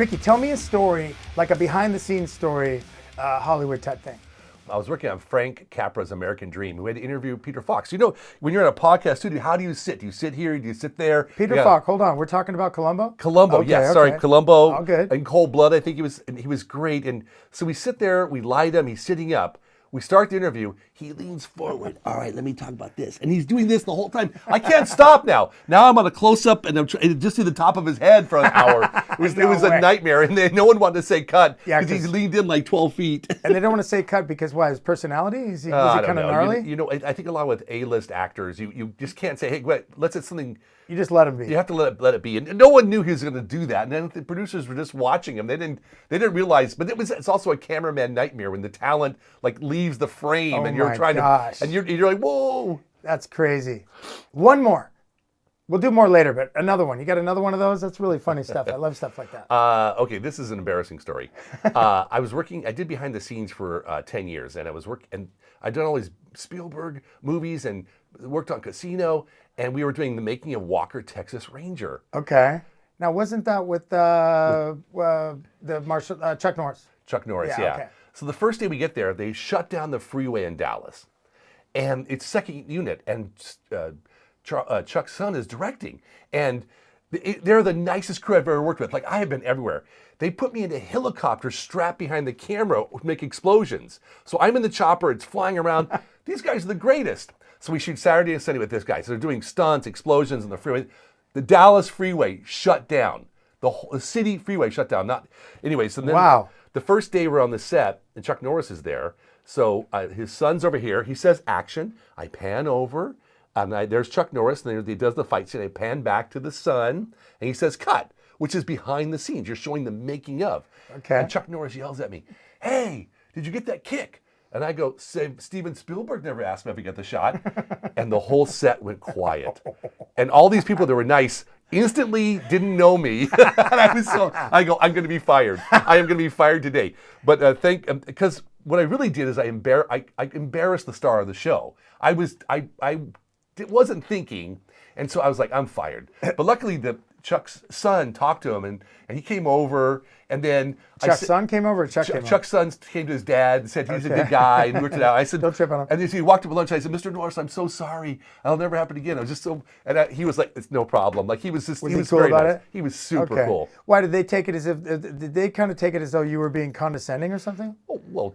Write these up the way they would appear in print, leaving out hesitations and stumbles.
Ricky, tell me a story, like a behind-the-scenes story, Hollywood type thing. I was working on Frank Capra's American Dream. We had to interview Peter Falk. So, you know, when you're in a podcast studio, how do you sit? Do you sit here? Do you sit there? Peter Falk, hold on. We're talking about Columbo? Columbo, Okay, yes. okay. Sorry, Columbo. All good. In Cold Blood, I think he was great. And so we sit there, we lie to him, he's sitting up. We start the interview. He leans forward. All right, let me talk about this. And he's doing this the whole time. I can't stop now. Now I'm on a close-up, and I'm just see the top of his head for an hour. It was a nightmare, and no one wanted to say cut because he leaned in like 12 feet. And they don't want to say cut because why? His personality? Was he kind of gnarly? You know, I think a lot with A-list actors, you just can't say, hey, wait, let's say something. You just let him be. You have to let it be, and no one knew he was going to do that. And then the producers were just watching him. They didn't realize. But it's also a cameraman nightmare when the talent like leaves the frame and you're trying to, and you're like, whoa, that's crazy. One more. We'll do more later, but another one. You got another one of those? That's really funny stuff. I love stuff like that. Okay, this is an embarrassing story. I did behind the scenes for 10 years, and I'd done all these Spielberg movies and worked on Casino, and we were doing the making of Walker, Texas Ranger. Okay. Now, wasn't that with the Chuck Norris? Chuck Norris, yeah. Okay. So the first day we get there, they shut down the freeway in Dallas, and it's second unit, and Chuck's son is directing, and they're the nicest crew I've ever worked with. Like, I have been everywhere. They put me in a helicopter strapped behind the camera to make explosions. So I'm in the chopper, it's flying around. These guys are the greatest. So we shoot Saturday and Sunday with this guy. So they're doing stunts, explosions on the freeway. The Dallas freeway shut down. The city freeway shut down. So then the first day we're on the set, and Chuck Norris is there. So his son's over here. He says action. I pan over. And there's Chuck Norris, and he does the fight scene. I pan back to the son, and he says, cut, which is behind the scenes. You're showing the making of. Okay. And Chuck Norris yells at me, hey, did you get that kick? And I go, Steven Spielberg never asked me if he got the shot. And the whole set went quiet. And all these people that were nice instantly didn't know me. And I go, I'm going to be fired. I am going to be fired today. But because what I really did is I embarrassed the star of the show. I wasn't thinking, and so I was like, I'm fired. But luckily, Chuck's son talked to him, and he came over, and then Chuck's son came over, or Chuck's son came to his dad and said he's a good guy, and worked it out. I said, don't trip on him. And then he walked up at lunch. I said, Mr. Norris, I'm so sorry. That'll never happen again. I was just so, and he was like, it's no problem. Like he was cool very about nice. it? He was super cool. Why did they take it did they kind of take it as though you were being condescending or something? Oh, well,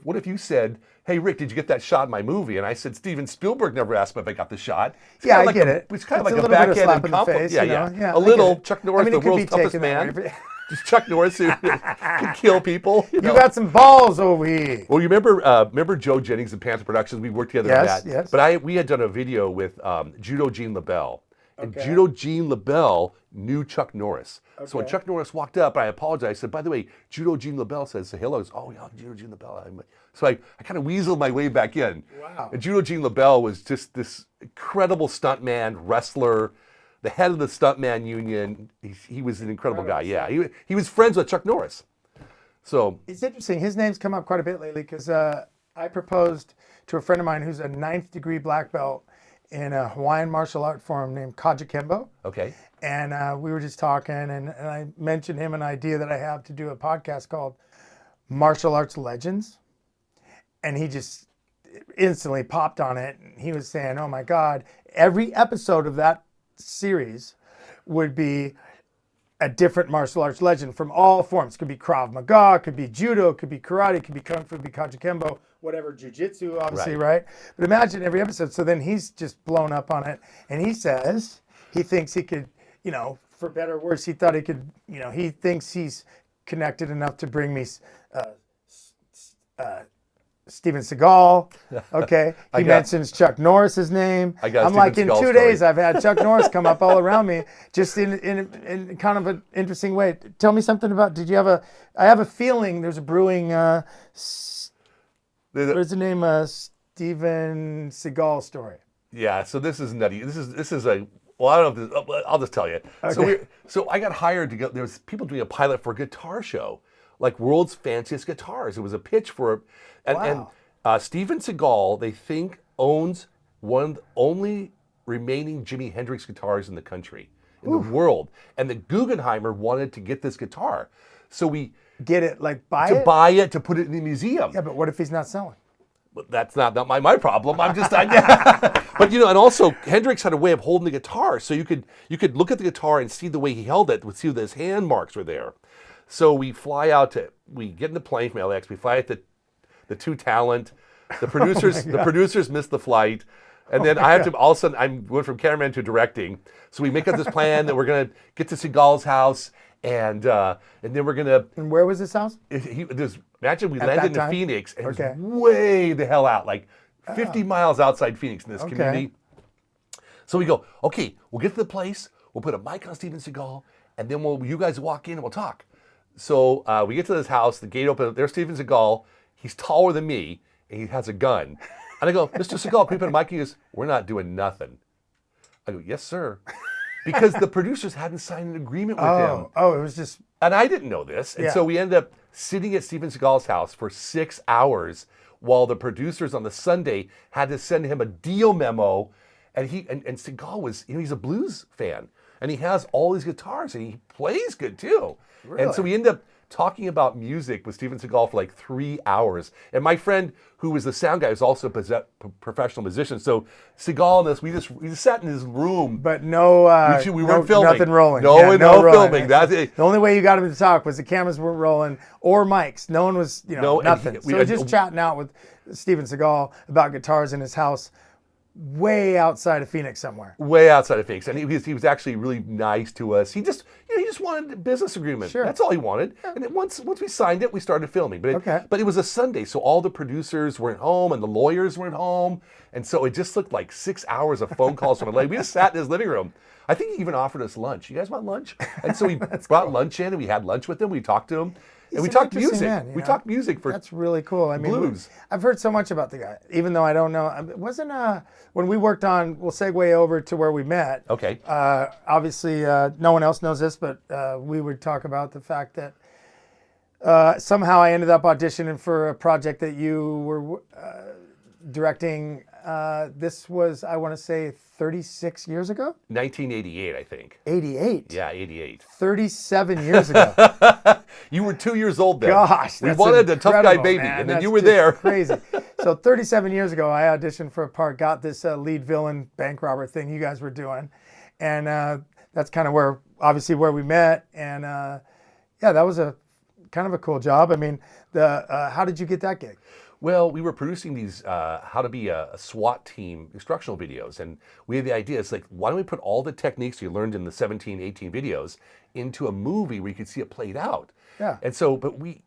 what if you said, hey, Rick, did you get that shot in my movie? And I said, Steven Spielberg never asked me if I got the shot. I get it. It's kind of like a backhanded compliment. Yeah. A little. Chuck Norris, the world's toughest man. Just Chuck Norris who could kill people. You got some balls over here. Well, you remember Joe Jennings and Panther Productions? We worked together on that. Yes. But we had done a video with Judo Gene LaBelle. And Judo Gene LaBelle knew Chuck Norris. Okay. So when Chuck Norris walked up, I apologized. I said, by the way, Judo Gene LaBelle says hello. Oh, yeah, Judo Gene LaBelle. So I kind of weaseled my way back in. Wow. And Judo Gene LaBelle was just this incredible stuntman, wrestler, the head of the stuntman union. He was an incredible guy. Yeah, he was friends with Chuck Norris. So it's interesting. His name's come up quite a bit lately because I proposed to a friend of mine who's a 9th degree black belt in a Hawaiian martial art form named Kajakembo. Okay. And we were just talking, and I mentioned him an idea that I have to do a podcast called Martial Arts Legends. And he just instantly popped on it. And he was saying, oh my God, every episode of that series would be a different martial arts legend from all forms. Could be Krav Maga, could be judo, could be karate, could be kung fu, could be Kajakembo, whatever, jiu-jitsu, obviously, right? But imagine every episode. So then he's just blown up on it. And he says he thinks he could, for better or worse, he thought he could, he thinks he's connected enough to bring me Steven Seagal, okay? He mentions Chuck Norris's name. I'm like, in 2 days, I've had Chuck Norris come up all around me, just in kind of an interesting way. Tell me something about, I have a feeling there's a brewing, what's the name, Steven Seagal story. Yeah, so this is nutty. This is a, well, I don't know if this, I'll just tell you. Okay. So I got hired to go, there was people doing a pilot for a guitar show, like World's Fanciest Guitars. It was a pitch for, and Steven Seagal, they think, owns one of the only remaining Jimi Hendrix guitars in the country. in the world. And the Guggenheimer wanted to get this guitar. So we Get it, like buy to it? buy it to put it in the museum. Yeah, but what if he's not selling? But that's not my problem. I'm just but and also Hendrix had a way of holding the guitar, so you could look at the guitar and see the way he held it, see that his hand marks were there. So we get in the plane from LAX, we fly at the Two Talent, the producers missed the flight, and then I have to all of a sudden I went from cameraman to directing. So we make up this plan that we're gonna get to Seagal's house. And then we're gonna. And where was this house? Imagine we At landed that in time? Phoenix, and Okay. it was way the hell out, like 50 miles outside Phoenix in this community. So we go, okay, we'll get to the place, we'll put a mic on Steven Seagal, and then you guys walk in and we'll talk. So we get to this house, the gate opens, there's Steven Seagal. He's taller than me, and he has a gun. And I go, Mr. Seagal, can we put a mic? He goes, we're not doing nothing. I go, yes, sir. Because the producers hadn't signed an agreement with him. Oh, it was just. And I didn't know this. And so we ended up sitting at Steven Seagal's house for 6 hours while the producers on the Sunday had to send him a deal memo. And Seagal was, he's a blues fan. And he has all these guitars and he plays good too. Really? And so we ended up talking about music with Steven Seagal for like 3 hours. And my friend, who was the sound guy, was also a professional musician. So Seagal and us, we just sat in his room. But no, we weren't filming. Nothing rolling. No rolling. filming. That's it. The only way you got him to talk was the cameras weren't rolling or mics. No one was, nothing. So we're just chatting out with Steven Seagal about guitars in his house, way outside of Phoenix somewhere. Way outside of Phoenix, and he was actually really nice to us. He just wanted a business agreement. Sure. That's all he wanted. And then once we signed it, we started filming. But it was a Sunday, so all the producers weren't home and the lawyers weren't home, and so it just looked like 6 hours of phone calls from LA. We just sat in his living room. I think he even offered us lunch. You guys want lunch? And so we brought lunch in, and we had lunch with him. We talked to him. And we talked music. Man, we talked music for That's really cool. I mean, blues. I've heard so much about the guy, even though I don't know. It wasn't when we worked on. We'll segue over to where we met. Okay. Obviously, no one else knows this, but we would talk about the fact that somehow I ended up auditioning for a project that you were directing. This was, I want to say, 36 years ago. 1988, I think. 88. Yeah, 88. 37 years ago. You were 2 years old then. Gosh, we that's wanted a tough guy incredible, baby, man. and then That's you were just there. Crazy. So 37 years ago, I auditioned for a part, got this lead villain bank robber thing you guys were doing, and that's kind of where we met. And that was a kind of a cool job. I mean, how did you get that gig? Well, we were producing these how to be a SWAT team instructional videos, and we had the idea, it's like, why don't we put all the techniques you learned in the 17, 18 videos into a movie where you could see it played out. Yeah. And so, but we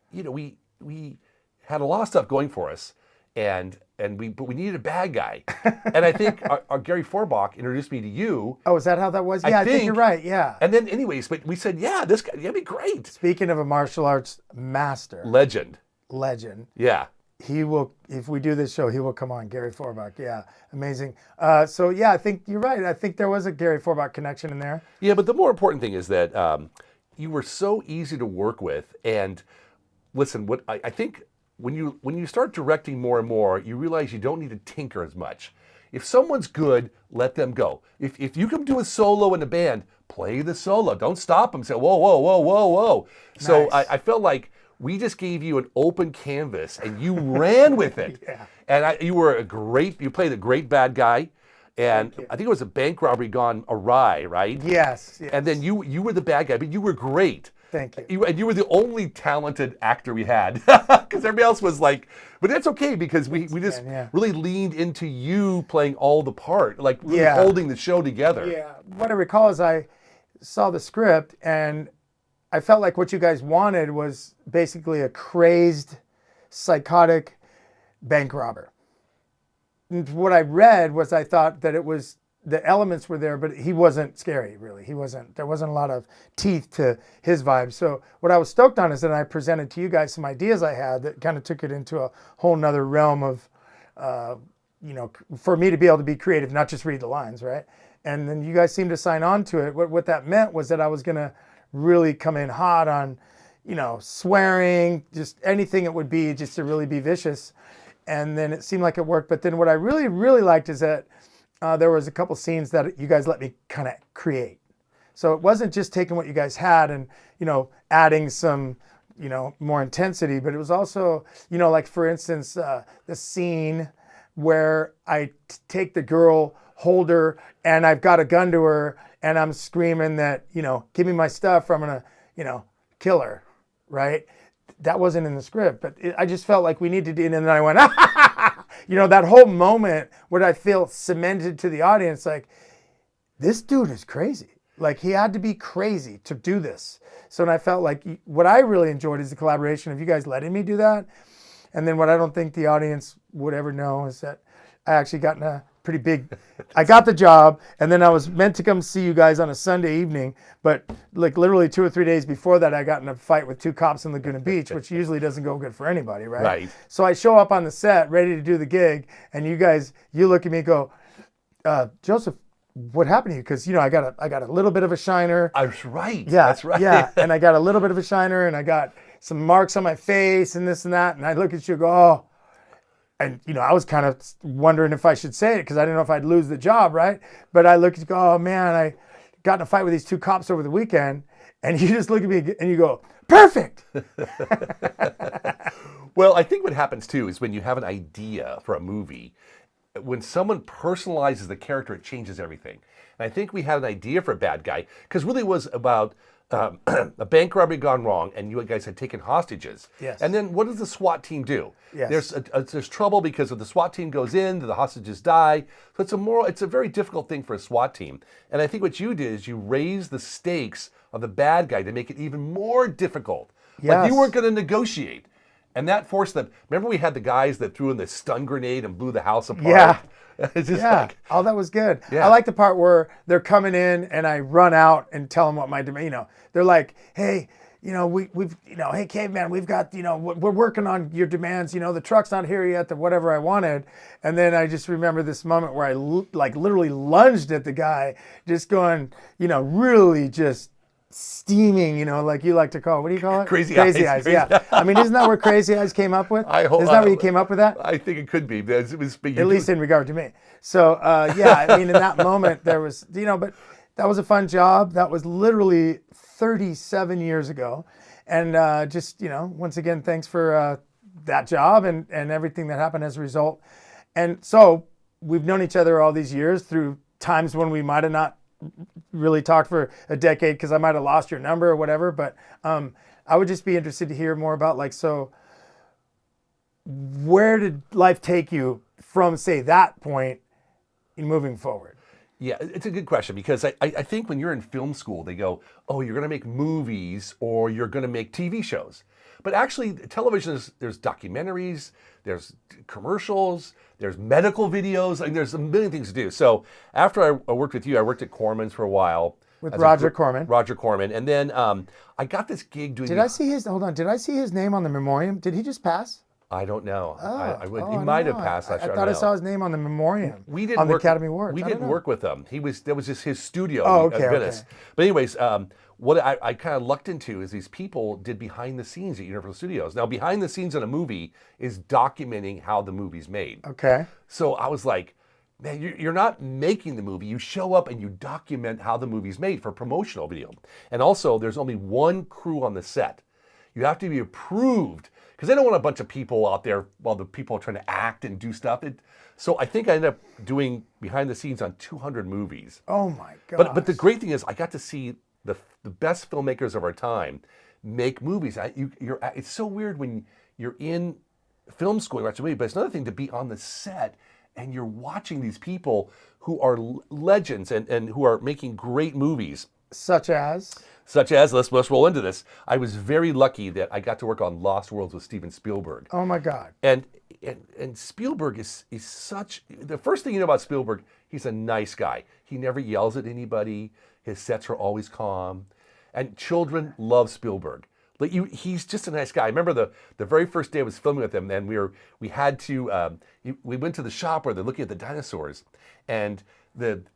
had a lot of stuff going for us, but we needed a bad guy. And I think our Gary Forbach introduced me to you. Oh, is that how that was? Yeah, I think you're right. Yeah. And then anyways, but we said, yeah, this guy, that'd be great. Speaking of a martial arts master. Legend. Yeah. He will, if we do this show, he will come on, Gary Forbach. Yeah, amazing. So yeah, I think you're right. I think there was a Gary Forbach connection in there. Yeah, but the more important thing is that you were so easy to work with. And listen, what I think when you start directing more and more, you realize you don't need to tinker as much. If someone's good, let them go. If you can do a solo in a band, play the solo. Don't stop them. Say, whoa, whoa, whoa, whoa, whoa. So Nice. I felt like we just gave you an open canvas and you ran with it. Yeah. And you played a great bad guy. And I think it was a bank robbery gone awry, right? Yes. And then you were the bad guy, but you were great. Thank you. And you were the only talented actor we had, because everybody else was like, but that's okay because we just really leaned into you playing all the part, like really holding the show together. Yeah. What I recall is I saw the script and I felt like what you guys wanted was basically a crazed, psychotic bank robber. And what I read was I thought that it was the elements were there, but he wasn't scary, really. There wasn't a lot of teeth to his vibe. So what I was stoked on is that I presented to you guys some ideas I had that kind of took it into a whole nother realm of, for me to be able to be creative, not just read the lines, right? And then you guys seemed to sign on to it. What that meant was that I was going to really come in hot on, swearing, just anything it would be, just to really be vicious. And then it seemed like it worked. But then what I really, really liked is that there was a couple scenes that you guys let me kind of create. So it wasn't just taking what you guys had and, adding some, more intensity, but it was also, like for instance, the scene where I take the girl, hold her, and I've got a gun to her, and I'm screaming that, give me my stuff, or I'm gonna, kill her, right? That wasn't in the script, but I just felt like we needed to, and then I went, that whole moment where I feel cemented to the audience, like, this dude is crazy. Like, he had to be crazy to do this. So, and I felt like what I really enjoyed is the collaboration of you guys letting me do that. And then what I don't think the audience would ever know is that I actually got in a pretty big, I got the job, and then I was meant to come see you guys on a Sunday evening, but like literally 2 or 3 days before that, I got in a fight with 2 cops in Laguna Beach, which usually doesn't go good for anybody, right? Right. So I show up on the set, ready to do the gig, and you look at me and go, Joseph, what happened to you? Because, I got a little bit of a shiner. I was right. Yeah, That's right. Yeah, and I got a little bit of a shiner, and I got some marks on my face and this and that, and I look at you and go, oh. And, I was kind of wondering if I should say it because I didn't know if I'd lose the job, right? But I look at you and go, oh, man, I got in a fight with these 2 cops over the weekend. And you just look at me and you go, perfect. Well, I think what happens, too, is when you have an idea for a movie, when someone personalizes the character, it changes everything. And I think we had an idea for a bad guy because really it was about a bank robbery gone wrong, and you guys had taken hostages. Yes. And then what does the SWAT team do? Yes. There's trouble because if the SWAT team goes in, the hostages die. So it's a very difficult thing for a SWAT team. And I think what you did is you raised the stakes of the bad guy to make it even more difficult. Yes. Like you weren't going to negotiate. And that forced them. Remember we had the guys that threw in the stun grenade and blew the house apart? Yeah. It's just Yeah. like, Oh, that was good. Yeah. I like the part where they're coming in and I run out and tell them what my demand, they're like, hey, we've, hey, caveman, we've got, we're working on your demands. The truck's not here yet, whatever I wanted. And then I just remember this moment where I literally lunged at the guy, just going, really just steaming, like you like to call, what do you call it? Crazy eyes. Yeah. I mean, isn't that where Crazy Eyes came up with? Isn't that where you came up with that? I think it could be. It was, At least in regard to me. So, yeah, I mean, in that moment there was, but that was a fun job. That was literally 37 years ago. And just, once again, thanks for that job and everything that happened as a result. And so we've known each other all these years through times when we might have not really talked for a decade because I might have lost your number or whatever. But I would just be interested to hear more about so where did life take you from, say, that point in moving forward? Yeah, it's a good question because I think when you're in film school, they go, oh, you're going to make movies or you're going to make TV shows. But actually, television there's documentaries, there's commercials, there's medical videos, and there's a million things to do. So after I worked with you, I worked at Corman's for a while. With Roger Corman. Roger Corman. And then I got this gig doing... Did I see his name on the memoriam? Did he just pass? I don't know. Oh, he might have passed. I thought I saw his name on the memoriam. We didn't on the work, Academy Awards. We didn't work with him. That was just his studio Oh, at okay, Venice. okay. But anyways, what I kind of lucked into is these people did behind the scenes at Universal Studios. Now, behind the scenes in a movie is documenting how the movie's made. Okay. So I was like, man, you're not making the movie. You show up and you document how the movie's made for promotional video. And also, there's only one crew on the set. You have to be approved because they don't want a bunch of people out there while the people are trying to act and do stuff. So I think I ended up doing behind the scenes on 200 movies. Oh my God. But the great thing is I got to see the best filmmakers of our time make movies. It's so weird when you're in film school and watch a movie, but it's another thing to be on the set and you're watching these people who are legends and who are making great movies. Such as, let's roll into this. I was very lucky that I got to work on Lost Worlds with Steven Spielberg. oh my God. And Spielberg is such, the first thing you know about Spielberg, he's a nice guy. He never yells at anybody. His sets are always calm. And children love Spielberg. Like he's just a nice guy. I remember the very first day I was filming with him, and we went to the shop where they're looking at the dinosaurs. And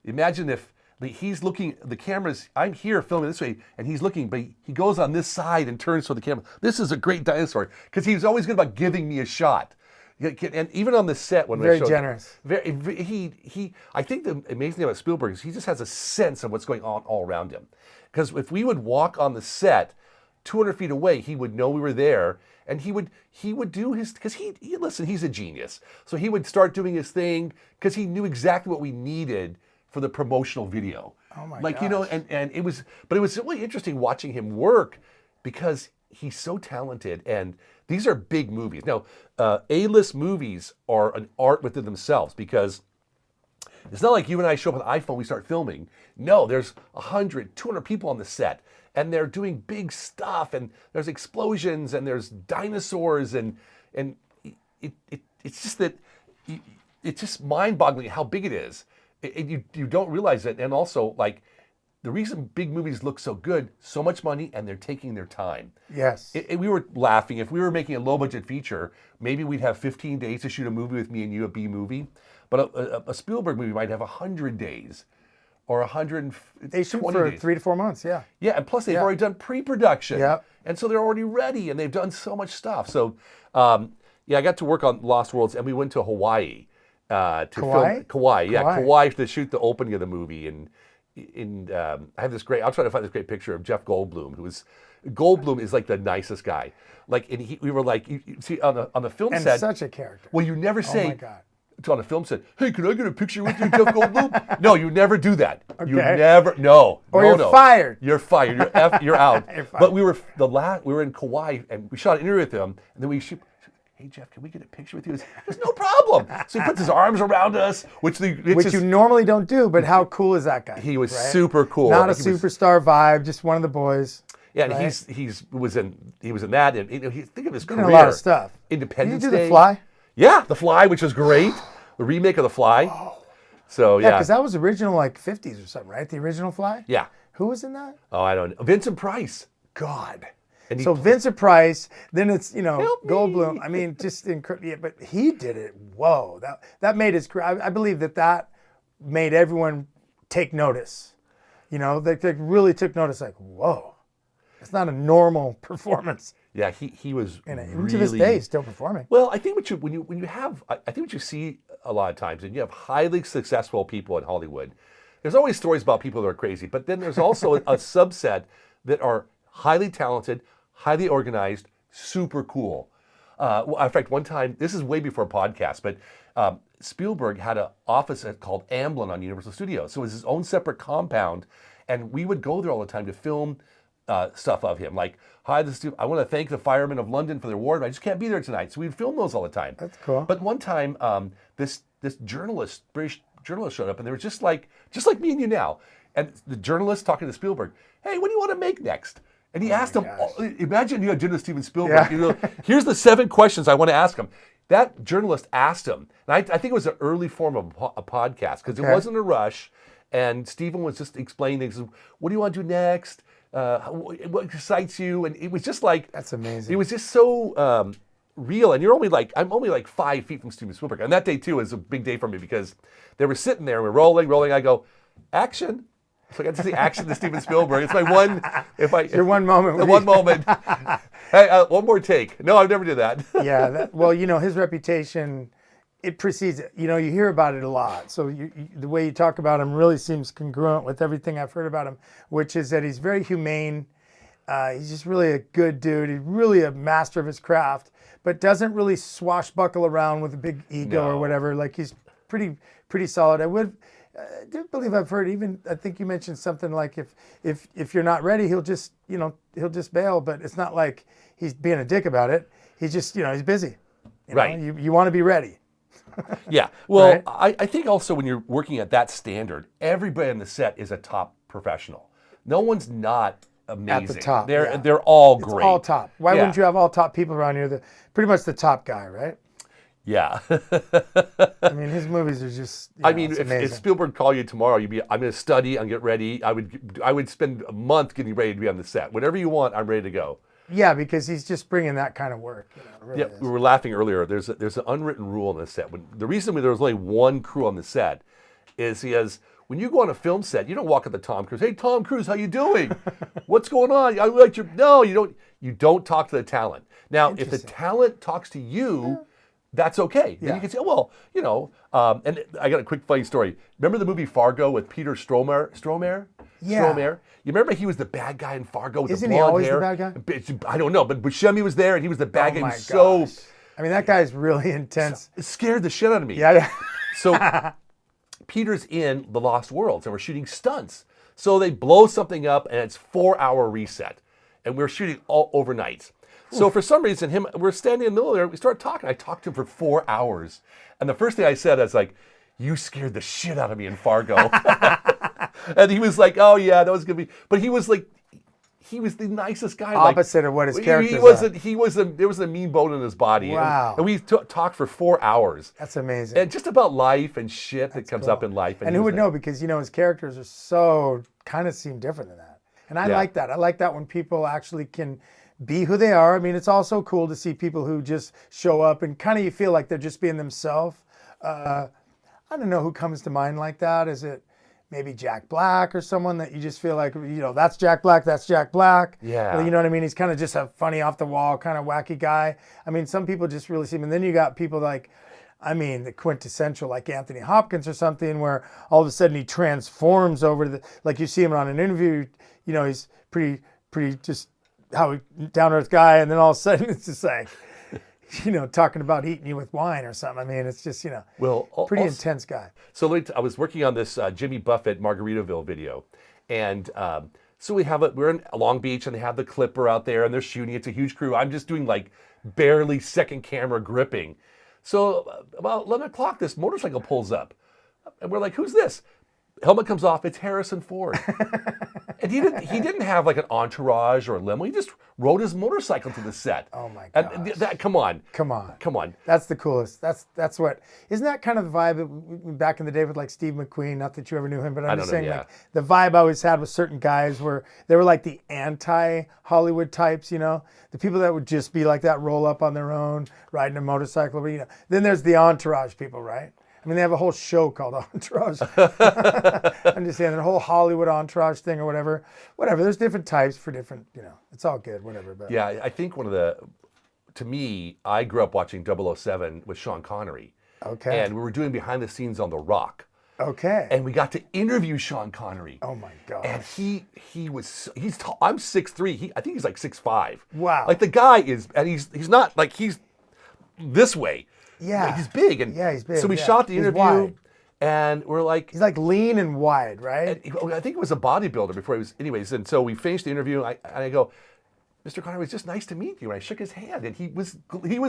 imagine if he's looking, the camera's, I'm here filming this way, and he's looking, but he goes on this side and turns to the camera. This is a great dinosaur, because he was always good about giving me a shot. And even on the set when Very they showed, generous. I think the amazing thing about Spielberg is he just has a sense of what's going on all around him. Because if we would walk on the set 200 feet away, he would know we were there, and he would do his, because listen, he's a genius. So he would start doing his thing because he knew exactly what we needed for the promotional video. Oh my Like, gosh. you know, and it was really interesting watching him work because he's so talented, and these are big movies. Now, A-list movies are an art within themselves because it's not like you and I show up with an iPhone, we start filming. No, there's 100, 200 people on the set, and they're doing big stuff, and there's explosions, and there's dinosaurs, and it's just that it's just mind-boggling how big it is. You don't realize it, and also like the reason big movies look so good, so much money, and they're taking their time. Yes. We were laughing. If we were making a low-budget feature, maybe we'd have 15 days to shoot a movie with me and you, a B movie. But a Spielberg movie might have 100 days or 120 They shoot for days. 3 to 4 months, yeah. Yeah, and plus they've already done pre-production. Yeah. And so they're already ready, and they've done so much stuff. So, I got to work on Lost Worlds, and we went to Hawaii to film Kauai. Yeah, Kauai to shoot the opening of the movie. And I have this I'll try to find this great picture of Jeff Goldblum, Goldblum is like the nicest guy. Like, and we were like, you see on the film And set. such a character. Well, you never say. Oh my God. On a film set, hey, can I get a picture with you, Jeff Goldblum? No, you never do that. Okay. You never, no. Or you're fired. You're fired. You're out. You're fired. But we were in Kauai, and we shot an interview with him, and then we shoot. Hey Jeff, can we get a picture with you? There's no problem. So he puts his arms around us, which you normally don't do. But how cool is that guy? He was super cool. Not a superstar vibe, just one of the boys. Yeah, and right? he was in that, and think of his career. A lot of stuff. Independence Did you do Day. The Fly? Yeah, The Fly, which was great. The remake of The Fly. Oh. So Yeah, because that was original like 50s or something, right? The original Fly? Yeah. Who was in that? Oh, I don't know. Vincent Price. God. And So Vincent Price, then it's, Help me. Goldblum. I mean, just incredible. Yeah, but he did it. Whoa. That made his career. I believe that made everyone take notice. They really took notice, like, whoa. It's not a normal performance. Yeah, he was Even to this day, he's still performing. Well, I think what you see a lot of times, and you have highly successful people in Hollywood, there's always stories about people that are crazy, but then there's also a subset that are highly talented, highly organized, super cool. In fact, one time, this is way before podcast, but Spielberg had an office called Amblin on Universal Studios. So it was his own separate compound, and we would go there all the time to film stuff of him. Like, hi, I want to thank the firemen of London for their award, but I just can't be there tonight. So we'd film those all the time. That's cool. But one time, this British journalist showed up, and they were just like me and you now. And the journalist talking to Spielberg, hey, what do you want to make next? And he asked him, imagine you had dinner with Steven Spielberg. Yeah. Here's the 7 questions I want to ask him. That journalist asked him, and I think it was an early form of a podcast because it wasn't a rush. And Steven was just explaining things. What do you want to do next? What excites you? And it was just like, That's amazing. It was just so real. And I'm only like 5 feet from Steven Spielberg. And that day too is a big day for me because they were sitting there and we're rolling. I go, action. So I got to see action to Steven Spielberg. It's my one. Your one moment. The one moment. Hey, one more take. No, I've never did that. Yeah. Well, his reputation, it precedes it. You hear about it a lot. So the way you talk about him really seems congruent with everything I've heard about him, which is that he's very humane. He's just really a good dude. He's really a master of his craft, but doesn't really swashbuckle around with a big ego or whatever. Like he's pretty solid. I do believe I've heard I think you mentioned something like if you're not ready, he'll just bail, but it's not like he's being a dick about it. He's just, he's busy. Right. You want to be ready. Yeah. Well, Right? I think also when you're working at that standard, everybody on the set is a top professional. No one's not amazing. At the top. They're all great. It's all top. Why wouldn't you have all top people around here? Pretty much the top guy, right? Yeah. I mean, his movies are just. If Spielberg called you tomorrow, I'm going to study and get ready. I would spend a month getting ready to be on the set. Whatever you want, I'm ready to go. Yeah, because he's just bringing that kind of work. Really is. We were laughing earlier. There's an unwritten rule on the set. The reason there was only one crew on the set is when you go on a film set, you don't walk up to Tom Cruise. Hey, Tom Cruise, how you doing? What's going on? I like your. No, you don't. You don't talk to the talent. Now, if the talent talks to you, that's okay. Then Yeah. you can say, oh, well, you know, and I got a quick funny story. Remember the movie Fargo with Peter Stormare? Yeah. Stormare? You remember he was the bad guy in Fargo with Isn't the he blonde always the hair? bad guy? I don't know, but Buscemi was there and he was the bad guy. Oh He my was so gosh. I mean, that guy's really intense. it scared the shit out of me. Yeah. So Peter's in the Lost Worlds and we're shooting stunts. So they blow something up and it's 4-hour reset. And we're shooting all overnight. So for some reason, we're standing in the middle there, we started talking. I talked to him for 4 hours. And the first thing I said, I was like, you scared the shit out of me in Fargo. And he was like, oh yeah, that was gonna be, but he was like, he was the nicest guy. Opposite of what his character there was a mean bone in his body. Wow. And we talked for 4 hours. That's amazing. And just about life and shit that comes up in life. And who would know? Because, you know, his characters are so kind of seem different than that. And I like that. I like that when people actually can be who they are. I mean, it's also cool to see people who just show up and kind of you feel like they're just being themselves. I don't know who comes to mind like that. Is it maybe Jack Black or someone that you just feel like, you know, that's Jack Black, that's Jack Black. Yeah. You know what I mean? He's kind of just a funny off the wall kind of wacky guy. I mean, some people just really see him. And then you got people like, I mean, the quintessential like Anthony Hopkins or something where all of a sudden he transforms over to the, like you see him on an interview, you know, he's pretty just down to earth guy. And then all of a sudden it's just like, you know, talking about eating you with wine or something. I mean, it's just, you know, pretty intense guy. So I was working on this Jimmy Buffett Margaritaville video. And so we're in Long Beach and they have the clipper out there and they're shooting. It's a huge crew. I'm just doing like barely second camera gripping. So about 11 o'clock, this motorcycle pulls up. And we're like, who's this? Helmet comes off. It's Harrison Ford. And he didn't have like an entourage or a limo. He just rode his motorcycle to the set. Oh my gosh. And come on. That's the coolest. That's what, isn't that kind of the vibe back in the day with like Steve McQueen? Not that you ever knew him, but I'm just saying like the vibe I always had with certain guys where they were like the anti-Hollywood types, you know, the people that would just be like that, roll up on their own, riding a motorcycle, you know. Then there's the entourage people, right? I mean, they have a whole show called Entourage. I'm just saying, the whole Hollywood entourage thing or whatever. Whatever, there's different types for different, you know, it's all good, whatever. But yeah, I think to me, I grew up watching 007 with Sean Connery. Okay. And we were doing behind the scenes on The Rock. Okay. And we got to interview Sean Connery. Oh my God. And he's tall. I'm 6'3". I think he's like 6'5". Wow. Like the guy is, and he's not like he's this way. Yeah. Like he's big. He's big. So we shot the interview wide. and we're like. He's like lean and wide, right? I think it was a bodybuilder before he was, anyways. And so we finished the interview and I go, Mr. Connery, it's just nice to meet you. And I shook his hand and he was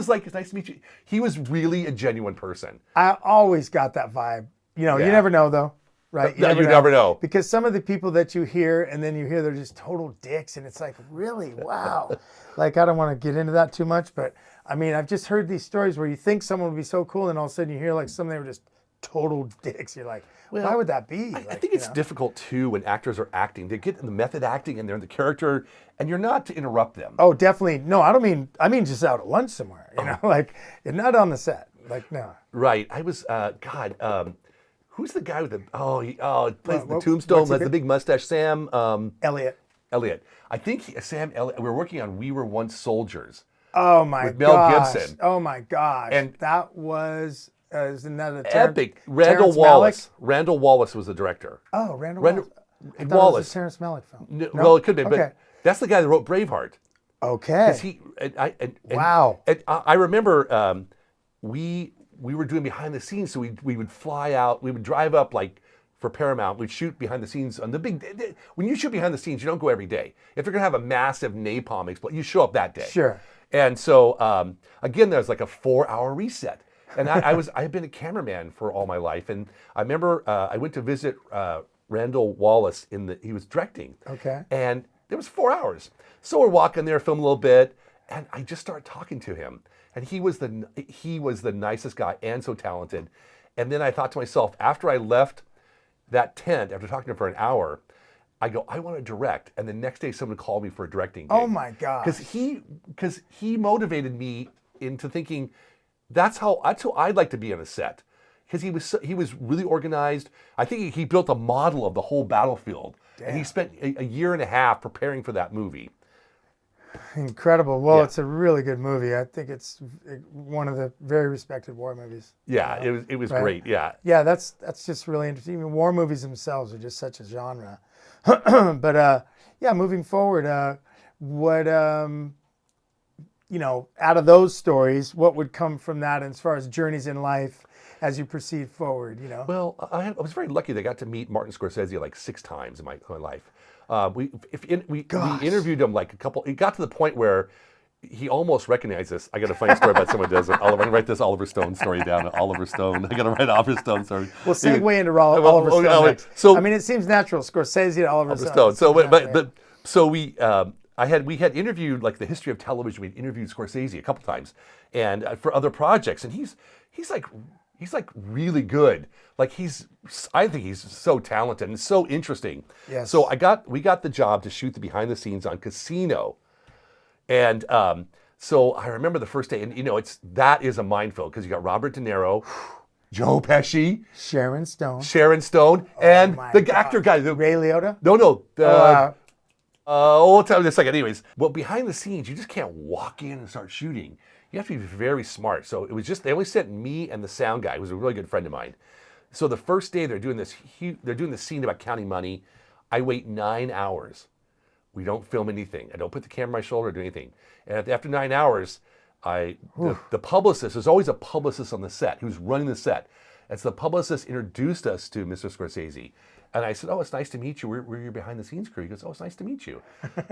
like, it's nice to meet you. He was really a genuine person. I always got that vibe. You know, you never know though, right? You never know. Because some of the people that you hear and then you hear they're just total dicks and it's like, really? Wow. Like, I don't want to get into that too much, but I mean, I've just heard these stories where you think someone would be so cool and all of a sudden you hear like some they were just total dicks. You're like, why would that be? I think it's difficult too when actors are acting. They get in the method acting and they're in the character and you're not to interrupt them. Oh, definitely. No, I mean just out at lunch somewhere, you know, like you're not on the set. Like, no. Right. I was, who's the guy with the, plays the Tombstone, has the big mustache, Sam. Elliot. I think Sam Elliott, we were working on We Were Once Soldiers. Oh my with Mel gosh. Gibson. Oh my gosh. And that was, isn't that a epic. Randall Wallace was the director. Oh, Randall Wallace. I thought Wallace. It was a Terrence Malick film. No? Well, it could be, but that's the guy that wrote Braveheart. Okay. Wow. And I remember we were doing behind the scenes, so we would fly out, we would drive up like for Paramount, we'd shoot behind the scenes on the big. When you shoot behind the snes, you don't go every day. If you're gonna have a massive napalm explosion, you show up that day. Sure. And so again, there's like a 4-hour reset. And I've been a cameraman for all my life, and I remember I went to visit Randall Wallace he was directing. Okay. And it was 4 hours. So we're walking there, film a little bit, and I just started talking to him. And he was the nicest guy and so talented. And then I thought to myself, after I left that tent, after talking to him for an hour, I go, I want to direct. And the next day someone called me for a directing gig. Oh my gosh. Because he motivated me into thinking, that's how I'd like to be on a set. Because he was really organized. I think he built a model of the whole battlefield. Damn. And he spent a year and a half preparing for that movie. Incredible. Well, Yeah. it's a really good movie. I think it's one of the very respected war movies. Yeah, it was Right. great. Yeah. Yeah, that's just really interesting. Even war movies themselves are just such a genre. But yeah, moving forward, what out of those stories, what would come from that as far as journeys in life as you proceed forward? Well, I was very lucky that I got to meet Martin Scorsese like 6 times in my life. We interviewed him like a couple. It got to the point where he almost recognized us. I got a funny story about someone does it. I'm gonna write this Oliver Stone story down. Oliver Stone. I got to write Oliver Stone story. We'll segue into Oliver Stone next. So I mean, it seems natural. Scorsese to Oliver Stone. Stone. We had interviewed like the history of television. We'd interviewed Scorsese a couple times, and for other projects, and he's like really good. Like I think he's so talented and so interesting. Yes. So we got the job to shoot the behind the scenes on Casino, and so I remember the first day, and that is a minefield because you got Robert De Niro, Joe Pesci, Sharon Stone, and the God. actor guy, Ray Liotta. No. We'll tell you in a second. Anyways, well, behind the scenes, you just can't walk in and start shooting. You have to be very smart. So it was just, they only sent me and the sound guy, who was a really good friend of mine. So the first day they're doing this scene about counting money. I wait 9 hours. We don't film anything. I don't put the camera on my shoulder or do anything. And after 9 hours, the publicist, there's always a publicist on the set who's running the set. And so the publicist introduced us to Mr. Scorsese. And I said, "Oh, it's nice to meet you. We're your behind the scenes crew." He goes, "Oh, it's nice to meet you."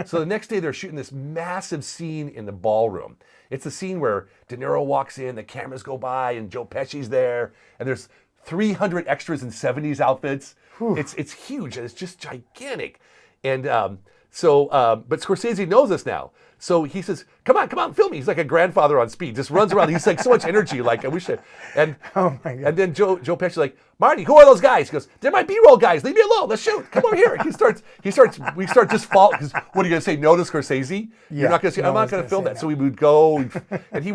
So the next day they're shooting this massive scene in the ballroom. It's a scene where De Niro walks in, the cameras go by, and Joe Pesci's there, and there's 300 extras in 70s outfits. It's huge, and it's just gigantic. And but Scorsese knows us now. So he says, come on, film me. He's like a grandfather on speed, just runs around. He's like so much energy, like I wish I, and Oh my God. and then Joe Pesci's like, "Marty, who are those guys?" He goes, "They're my B-roll guys. Leave me alone. Let's shoot. Come over here." We start just fall, because what are you gonna say, no to Scorsese? You're not gonna say, no I'm not one's gonna gonna film say that. no. So we would go, and he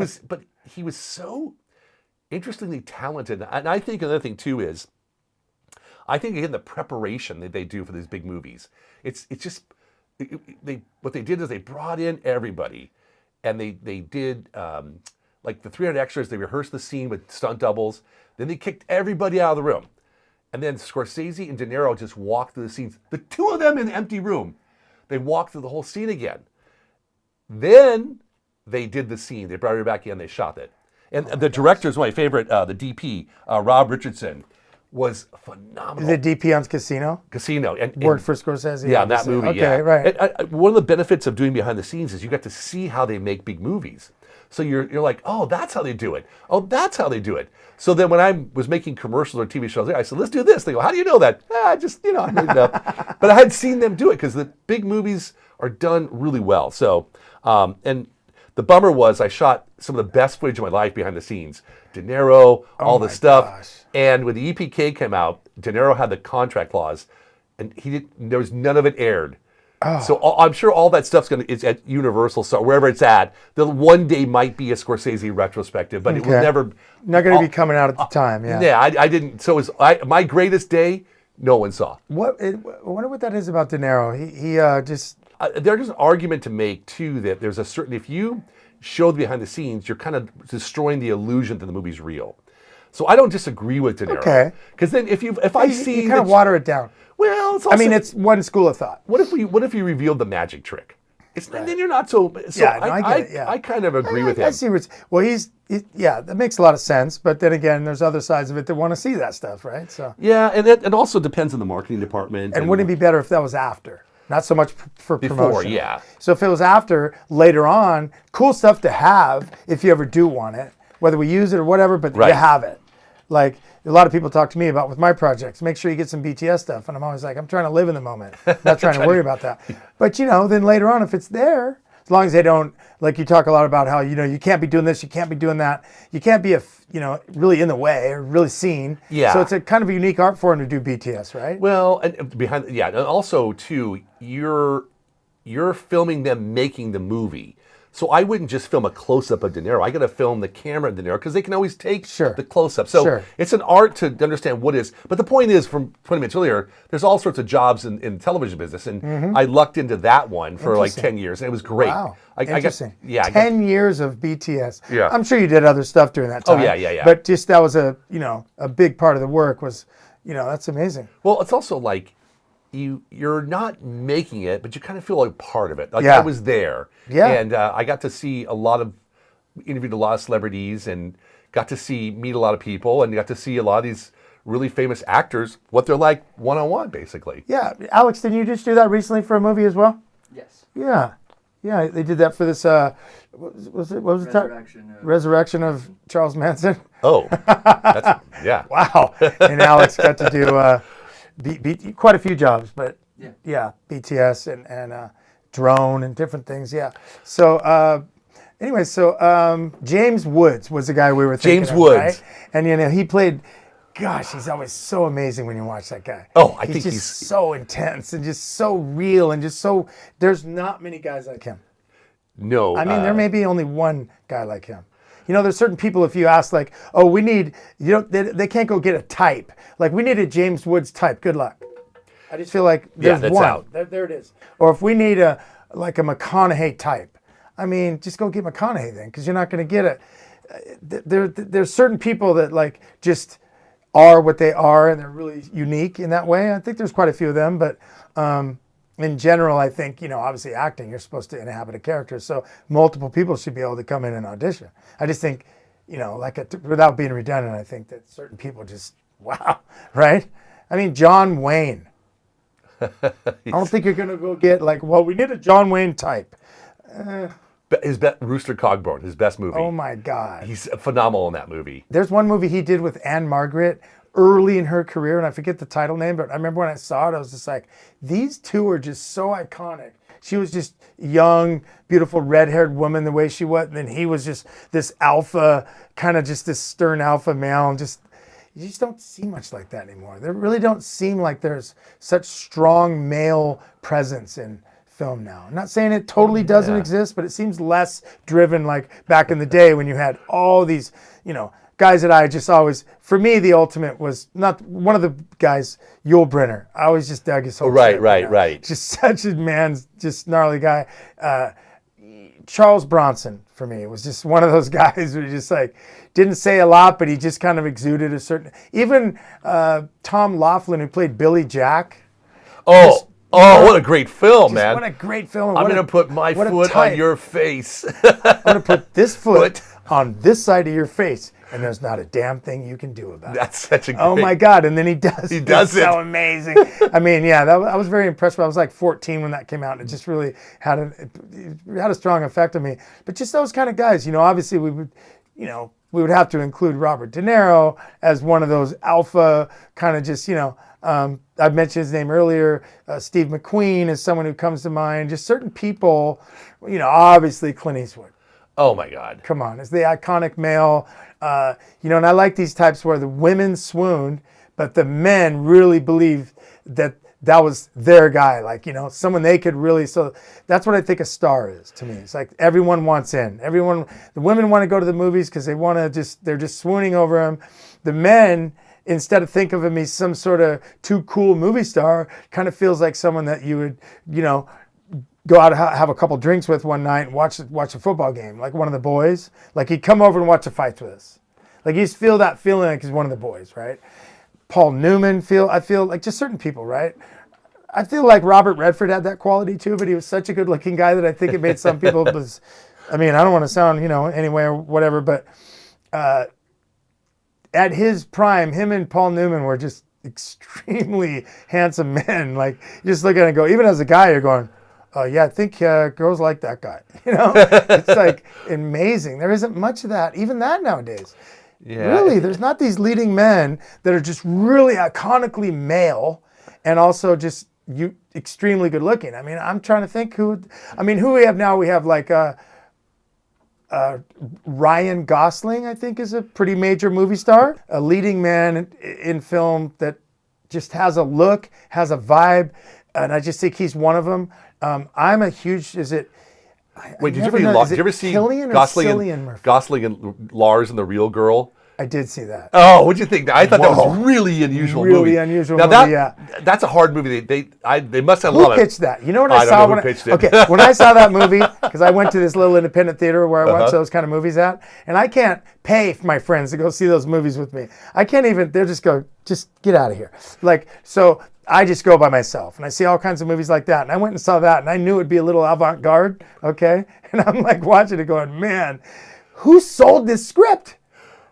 was so interestingly talented. And I think another thing too is, I think again the preparation that they do for these big movies. What they did is they brought in everybody, and they did like the 300 extras. They rehearsed the scene with stunt doubles. Then they kicked everybody out of the room, and then Scorsese and De Niro just walked through the scenes. The two of them in the empty room, they walked through the whole scene again. Then they did the scene. They brought her back in. They shot it. And the director is my favorite. The DP, Rob Richardson, was phenomenal. The DP on Casino Casino and worked for Scorsese. yeah, in that obviously. movie. Okay, Yeah, right. And one of the benefits of doing behind the scenes is you get to see how they make big movies. So you're like, oh, that's how they do it. Oh, that's how they do it. So then when I was making commercials or TV shows, I said, let's do this. They go, how do you know that? I made it up. But I had seen them do it because the big movies are done really well. So, and the bummer was I shot some of the best footage of my life behind the scenes. De Niro, all the my stuff. gosh. And when the EPK came out, De Niro had the contract clause, and there was none of it aired. So I'm sure all that stuff's it's at Universal, so wherever it's at, the one day might be a Scorsese retrospective, but it was never Not going to be coming out at the time. Yeah. Yeah, I didn't. So it was my greatest day. No one saw. I wonder what that is about De Niro. He just There's an argument to make too that there's a certain, if you show the behind the scenes, you're kind of destroying the illusion that the movie's real. So I don't disagree with De Niro. Okay. Because then if I see you kind of water it down. well, it's also, I mean, it's one school of thought. what if you revealed the magic trick? Then you're not so. Yeah, no, I get it, yeah. I kind of agree with I him. see yeah, that makes a lot of sense. But then again, there's other sides of it that want to see that stuff, right? So. Yeah, and it also depends on the marketing department. And wouldn't it be better if that was after? Not so much for Before, promotion. yeah. So if it was after, later on, cool stuff to have if you ever do want it, whether we use it or whatever, but Right. you have it. Like a lot of people talk to me about with my projects, make sure you get some BTS stuff. And I'm always like, I'm trying to live in the moment, not trying to worry about that. But then later on, if it's there, as long as they don't, like you talk a lot about how, you can't be doing this, you can't be doing that. You can't be really in the way or really seen. Yeah. So it's a kind of a unique art form to do BTS, right? Well, and and also too, you're filming them making the movie. So I wouldn't just film a close-up of De Niro. I got to film the camera of De Niro because they can always take Sure. the close-up. So Sure. it's an art to understand what is. But the point is, from 20 minutes earlier, there's all sorts of jobs in the television business. And I lucked into that one for like 10 years. And it was great. Wow. Interesting. I got 10 years of BTS. Yeah. I'm sure you did other stuff during that time. Oh, yeah. But just that was a big part of the work was, that's amazing. Well, it's also like you're not making it, but you kind of feel like part of it. Like Yeah. I was there. Yeah. And I got to see interviewed a lot of celebrities and got to meet a lot of people and got to see a lot of these really famous actors, what they're like one-on-one, basically. Yeah. Alex, didn't you just do that recently for a movie as well? Yes. Yeah. Yeah, they did that for this, what was the title? Resurrection of Charles Manson. Oh, yeah. Wow. And Alex got to do quite a few jobs, but yeah BTS and Drone and different things, yeah. So anyway, James Woods was the guy we were thinking James of, Woods. right? And he played, gosh, he's always so amazing when you watch that guy. Oh, I think he's so intense and just so real and just so, there's not many guys like him. No. I mean, there may be only one guy like him. There's certain people, if you ask, like, oh, we need, they can't go get a type. Like, we need a James Woods type. Good luck. I just feel like there's that's one. out. There it is. Or if we need a McConaughey type, I mean, just go get McConaughey then, because you're not going to get it. There's certain people that, like, just are what they are, and they're really unique in that way. I think there's quite a few of them, but in general, I think, obviously acting, you're supposed to inhabit a character, so multiple people should be able to come in and audition. I just think, without being redundant, I think that certain people just, wow, right? I mean, John Wayne. I don't think you're going to go get, like, well, we need a John Wayne type. Rooster Cogburn, his best movie. Oh, my God. He's phenomenal in that movie. There's one movie he did with Anne Margaret early in her career, and I forget the title name, but I remember when I saw it, I was just like, these two are just so iconic. She was just young, beautiful, red-haired woman the way she was, and then he was just this alpha, kind of just this stern alpha male, and you just don't see much like that anymore. There really don't seem like there's such strong male presence in film now. I'm not saying it totally doesn't exist, but it seems less driven like back in the day when you had all these, guys that I just always, for me, the ultimate was not one of the guys, Yul Brynner. I always just dug his whole shit, Right. Just such a just gnarly guy. Charles Bronson, for me, was just one of those guys who just like, didn't say a lot, but he just kind of exuded a certain, even Tom Laughlin, who played Billy Jack. What a great film, man. What a great film. I'm going to put my foot on your face. I'm going to put this foot on this side of your face, and there's not a damn thing you can do about it. That's such a great... Oh, my God. And then he does. He does it. So amazing. I mean, yeah, I was very impressed. I was like 14 when that came out, and it just really had a strong effect on me. But just those kind of guys, obviously we would have to include Robert De Niro as one of those alpha kind of just, I've mentioned his name earlier. Steve McQueen is someone who comes to mind. Just certain people, obviously Clint Eastwood. Oh, my God. Come on. It's the iconic male. And I like these types where the women swooned, but the men really believed that was their guy. Like, someone they could really, so that's what I think a star is to me. It's like everyone wants in. The women want to go to the movies because they're just swooning over him. The men, instead of think of him as some sort of too cool movie star, kind of feels like someone that you would, go out and have a couple drinks with one night and watch a football game, like one of the boys. Like he'd come over and watch the fights with us. Like you just feel that feeling like he's one of the boys, right? Paul Newman, I feel like just certain people, right? I feel like Robert Redford had that quality too, but he was such a good looking guy that I think it made some people, I don't want to sound, anyway or whatever, but at his prime, him and Paul Newman were just extremely handsome men. Like you just look at it and go, even as a guy, you're going, oh yeah, I think girls like that guy. It's like amazing. There isn't much of that, even that nowadays. Yeah. Really, there's not these leading men that are just really iconically male and also just extremely good looking. I mean, I'm trying to think who we have now. We have like Ryan Gosling, I think, is a pretty major movie star, a leading man in film that just has a look, has a vibe, and I just think he's one of them. I'm a huge, Wait, did you never ever, know. Is did it you ever see Killian or Cillian Murphy? Gosling and Lars and the Real Girl? I did see that. Oh, what'd you think? I thought that Whoa. was really unusual Really movie. unusual now movie, that's a hard movie. They must have Who loved it. pitched that? You know what I I don't saw know who when pitched it. okay, when I saw that movie, because I went to this little independent theater where I watch those kind of movies at, and I can't pay for my friends to go see those movies with me. I can't even. They'll just go, just get out of here. Like so. I just go by myself, and I see all kinds of movies like that. And I went and saw that, and I knew it'd be a little avant-garde, okay? And I'm like watching it, going, "Man, who sold this script?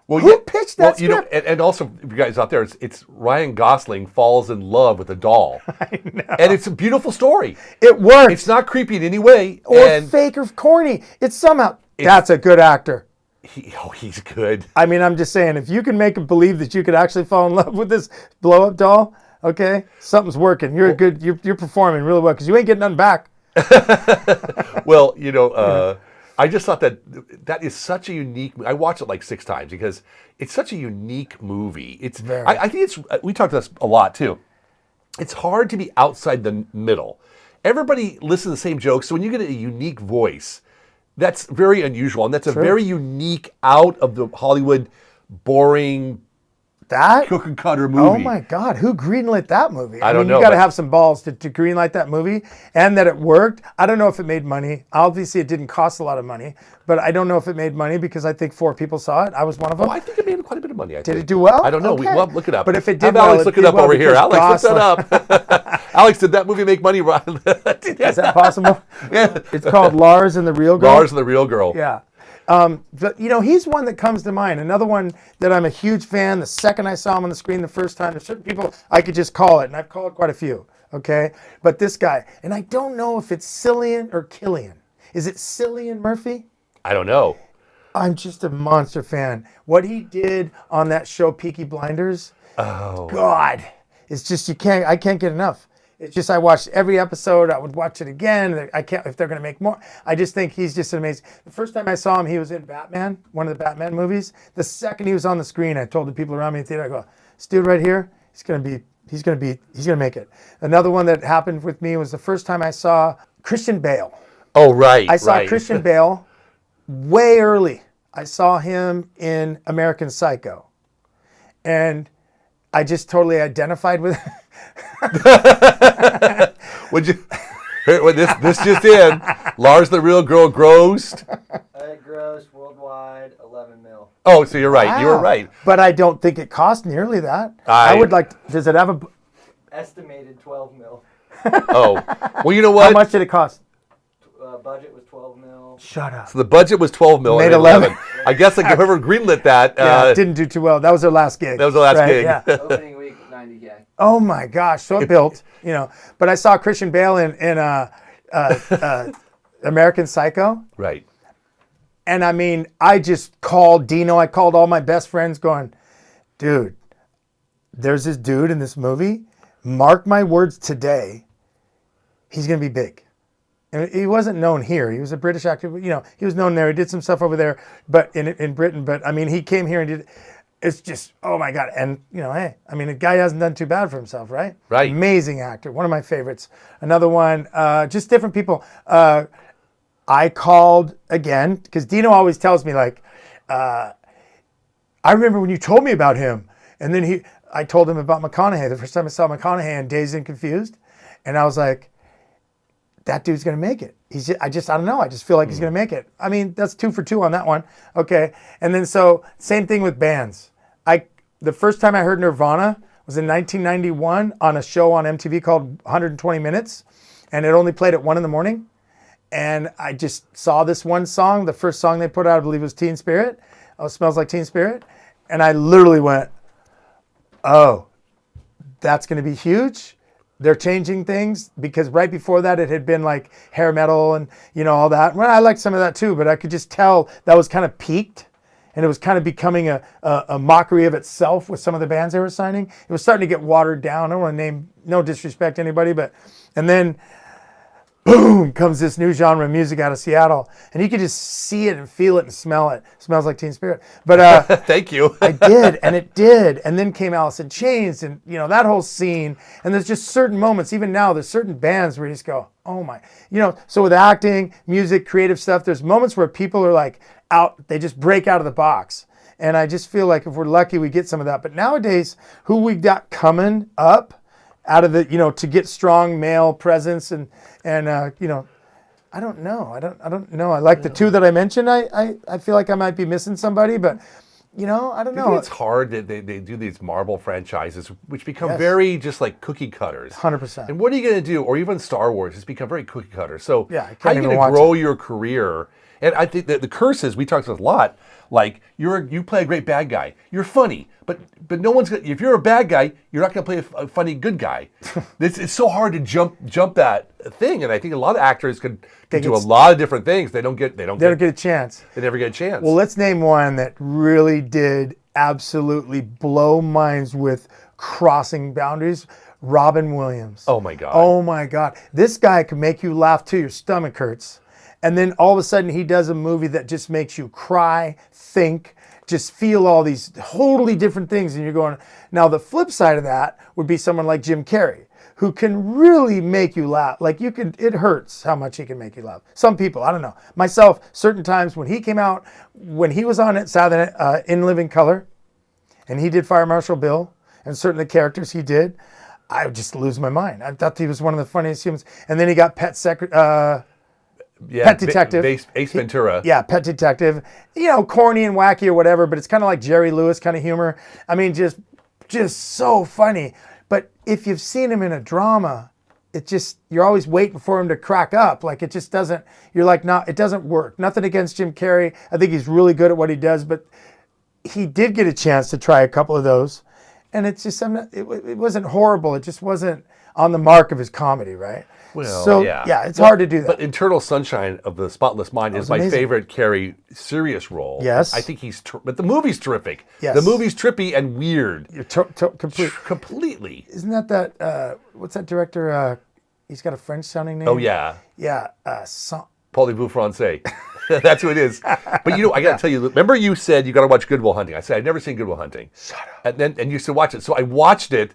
Who pitched that script?" And also, you guys out there, it's Ryan Gosling falls in love with a doll, I know. and it's a beautiful story. It works. It's not creepy in any way, or fake or corny. It's somehow that's a good actor. He's good. I mean, I'm just saying, if you can make him believe that you could actually fall in love with this blow-up doll. Okay, something's working. You're good. You're performing really well because you ain't getting nothing back. Well, I just thought that is such a unique. I watched it like 6 times because it's such a unique movie. It's. I think it's. We talked about this a lot too. It's hard to be outside the middle. Everybody listens to the same jokes, so when you get a unique voice, that's very unusual, and that's a very unique out of the Hollywood boring. That cookie cutter movie. Oh my God, who greenlit that movie? I don't know. You got to have some balls to greenlight that movie, and that it worked. I don't know if it made money. Obviously, it didn't cost a lot of money, but I don't know if it made money because I think 4 people saw it. I was one of them. Oh, I think it made quite a bit of money. Did it do well? I don't know. Okay. We'll look it up. But if it Have did well, Alex look it up over here. Alex, look that up. Alex, did that movie make money? Is that possible? Yeah. It's called Lars and the Real Girl. Lars and the Real Girl. Yeah. But he's one that comes to mind. Another one that I'm a huge fan. The second I saw him on the screen the first time, there's certain people I could just call it, and I've called quite a few. Okay, but this guy, and I don't know if it's Cillian or Killian. Is it Cillian Murphy? I don't know. I'm just a monster fan. What he did on that show, Peaky Blinders. Oh God, it's just I can't get enough. It's just I watched every episode. I would watch it again. I can't if they're going to make more. I just think he's just amazing. The first time I saw him, he was in Batman, one of the Batman movies. The second he was on the screen, I told the people around me in the theater, I go, "This dude right here, he's going to make it." Another one that happened with me was the first time I saw Christian Bale. Oh right. I saw Christian Bale way early. I saw him in American Psycho, and I just totally identified with. Would you? This just in. Lars the Real Girl grossed. It grossed worldwide 11 mil. Oh, so you're right. Wow. You were right. But I don't think it cost nearly that. I would like. Does it have a? Estimated 12 mil. Oh, well, you know what? How much did it cost? Budget was 12 mil. Shut up. So the budget was 12 mil. Made 11. I guess like whoever greenlit that. Yeah, it didn't do too well. That was their last gig. That was the last gig. Yeah. Opening week, 90K. Oh my gosh, so it built. But I saw Christian Bale in American Psycho. Right. And I mean, I just called Dino. I called all my best friends going, "Dude, there's this dude in this movie. Mark my words today, he's going to be big." And he wasn't known here. He was a British actor. He was known there. He did some stuff over there, but in Britain. But I mean, he came here and did. It's just, oh my God. And hey, I mean, the guy hasn't done too bad for himself, right? Right. Amazing actor. One of my favorites. Another one, just different people. I called again because Dino always tells me like, I remember when you told me about him, and then I told him about McConaughey. The first time I saw McConaughey in Dazed and Confused, and I was like, that dude's gonna make it. I don't know. I just feel like he's gonna make it. I mean, that's 2 for 2 on that one. Okay, and then so same thing with bands. The first time I heard Nirvana was in 1991 on a show on MTV called 120 Minutes, and it only played at 1 a.m. And I just saw this one song. The first song they put out, I believe, was Teen Spirit. Oh, Smells Like Teen Spirit. And I literally went, oh, that's going to be huge. They're changing things, because right before that it had been like hair metal and all that. Well, I liked some of that too, but I could just tell that was kind of peaked, and it was kind of becoming a mockery of itself with some of the bands they were signing. It was starting to get watered down. I don't want to name, no disrespect to anybody, but boom, comes this new genre of music out of Seattle. And you could just see it and feel it and smell it. Smells like Teen Spirit. But Thank you. I did, and it did. And then came Alice in Chains and, that whole scene. And there's just certain moments, even now, there's certain bands where you just go, oh my. So with acting, music, creative stuff, there's moments where people are like out, they just break out of the box. And I just feel like if we're lucky, we get some of that. But nowadays, who we got coming up out of the, to get strong male presence and I don't know. I don't know. I like the two that I mentioned. I feel like I might be missing somebody, but I don't know. It's hard that they do these Marvel franchises, which become Yes. very just like cookie cutters. 100%. And what are you going to do? Or even Star Wars, it's become very cookie cutter. So Yeah, I can't how are you even going watch to grow your career? And I think that the curses, we talked about a lot, like you play a great bad guy. You're funny, but no one's gonna, if you're a bad guy, you're not going to play a funny good guy. It's so hard to jump that thing. And I think a lot of actors could do a lot of different things. They don't get a chance. They never get a chance. Well, let's name one that really did absolutely blow minds with crossing boundaries. Robin Williams. Oh my God. Oh my God. This guy can make you laugh till your stomach hurts. And then all of a sudden he does a movie that just makes you cry, think, just feel all these totally different things. And you're going, now the flip side of that would be someone like Jim Carrey, who can really make you laugh. Like it hurts how much he can make you laugh. Some people, I don't know. Myself, certain times when he came out, when he was on it, Saturday in Living Color, and he did Fire Marshal Bill, and certain of the characters he did, I would just lose my mind. I thought he was one of the funniest humans. And then he got Pet Detective. Ace Ventura. Yeah, Pet Detective. Corny and wacky or whatever, but it's kind of like Jerry Lewis kind of humor. I mean, just so funny. But if you've seen him in a drama, you're always waiting for him to crack up. Like it just doesn't, it doesn't work. Nothing against Jim Carrey. I think he's really good at what he does, but he did get a chance to try a couple of those. And it's just, it wasn't horrible. It just wasn't on the mark of his comedy, right? Well, so, it's hard to do that. But Eternal Sunshine of the Spotless Mind is my amazing. favorite Carrey serious role. Yes. I think but the movie's terrific. Yes. The movie's trippy and weird. You're completely. Isn't that what's that director? He's got a French sounding name. Oh, yeah. Yeah. Parlez-vous français. That's who it is. But I got to tell you, remember you said you got to watch Good Will Hunting. I said, I'd never seen Good Will Hunting. Shut up. And you said watch it. So I watched it,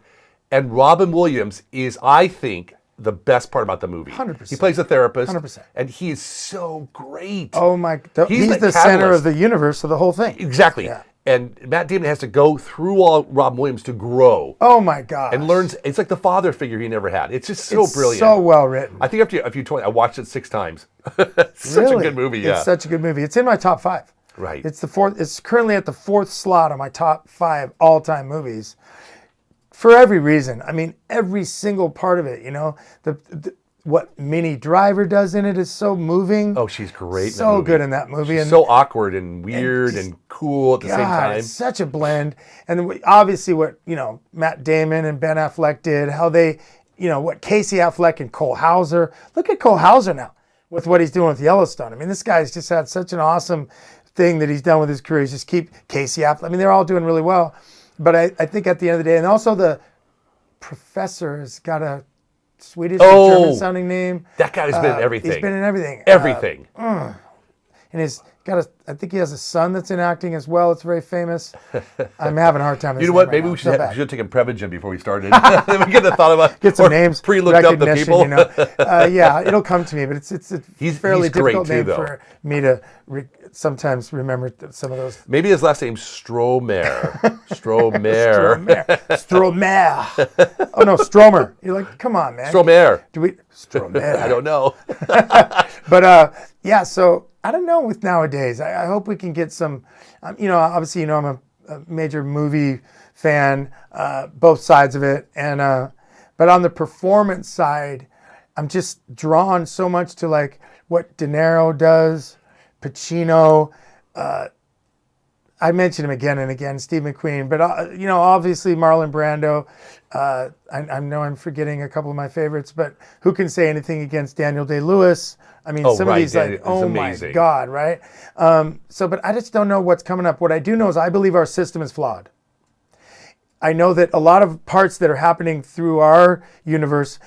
and Robin Williams is, I think, the best part about the movie. 100%. He plays a therapist. 100%. And he is so great. Oh my! He's the catalyst. center of the universe of the whole thing. Exactly. Yeah. And Matt Damon has to go through all Robin Williams to grow. Oh my God! And learns. It's like the father figure he never had. It's just so brilliant. So well written. I think after you told me, I watched it 6 times. It's such a good movie. Yeah. It's such a good movie. It's in my top 5. Right. It's the 4th. It's currently at the 4th slot on my top 5 all-time movies. For every reason. I mean, every single part of it. What Minnie Driver does in it is so moving. Oh, she's great. So good in that movie. She's so awkward and weird and cool at the same time. It's such a blend. And obviously what, Matt Damon and Ben Affleck did, how they, what Casey Affleck and Cole Hauser. Look at Cole Hauser now with what he's doing with Yellowstone. I mean, this guy's just had such an awesome thing that he's done with his career. He's just keep Casey Affleck. I mean, they're all doing really well. But I think at the end of the day, and also the professor has got a Swedish or German sounding name. That guy's been in everything. He's been in everything. Everything. And I think he has a son that's in acting as well. It's very famous. I'm having a hard time. You know what? Maybe we should have taken Prevagen before we started. Then we get the thought about get some names. Pre-looked up the people. Yeah, it'll come to me, but it's a fairly difficult name too, for me to sometimes remember some of those. Maybe his last name's Stromer. Stromer. Stromer. Oh no, Stromer. You're like, come on, man. Stromer. Stromer. I don't know. But yeah, so I don't know with nowadays. I hope we can get some, obviously, I'm a major movie fan, both sides of it. And, but on the performance side, I'm just drawn so much to like what De Niro does, Pacino, I mention him again and again, Steve McQueen, but obviously Marlon Brando. I know I'm forgetting a couple of my favorites, but who can say anything against Daniel Day-Lewis? I mean, some of these amazing. My God, right? But I just don't know what's coming up. What I do know is I believe our system is flawed. I know that a lot of parts that are happening through our universe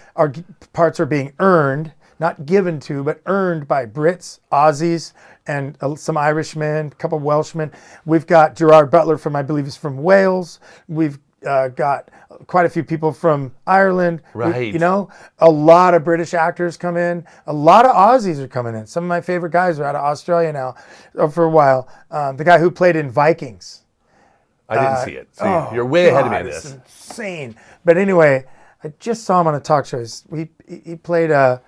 parts are being earned not given to, but earned by Brits, Aussies, and some Irishmen, a couple of Welshmen. We've got Gerard Butler from, I believe he's from Wales. We've got quite a few people from Ireland. Right. You know, a lot of British actors come in. A lot of Aussies are coming in. Some of my favorite guys are out of Australia now for a while. The guy who played in Vikings. I didn't see it. So you're way ahead of me on It's this. insane. But anyway, I just saw him on a talk show. He played the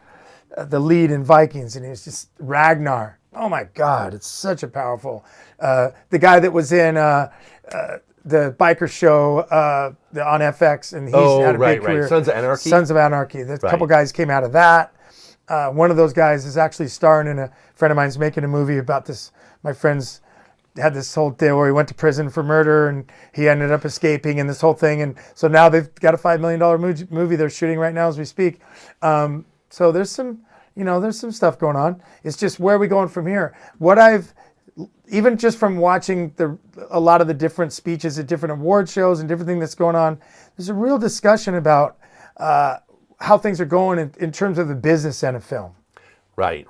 lead in Vikings, and he was just Ragnar. Oh my God, it's such a powerful. The guy that was in the biker show on FX, and he's had a big career. Sons of Anarchy. Sons of Anarchy. A couple guys came out of that. One of those guys is actually starring in a friend of mine's making a movie about this. My friend's had this whole deal where he went to prison for murder and he ended up escaping and this whole thing. And so now they've got a $5 million movie they're shooting right now as we speak. So there's some stuff going on. It's just, where are we going from here? Even just from watching a lot of the different speeches at different award shows and different things that's going on, there's a real discussion about how things are going in terms of the business end of film. Right.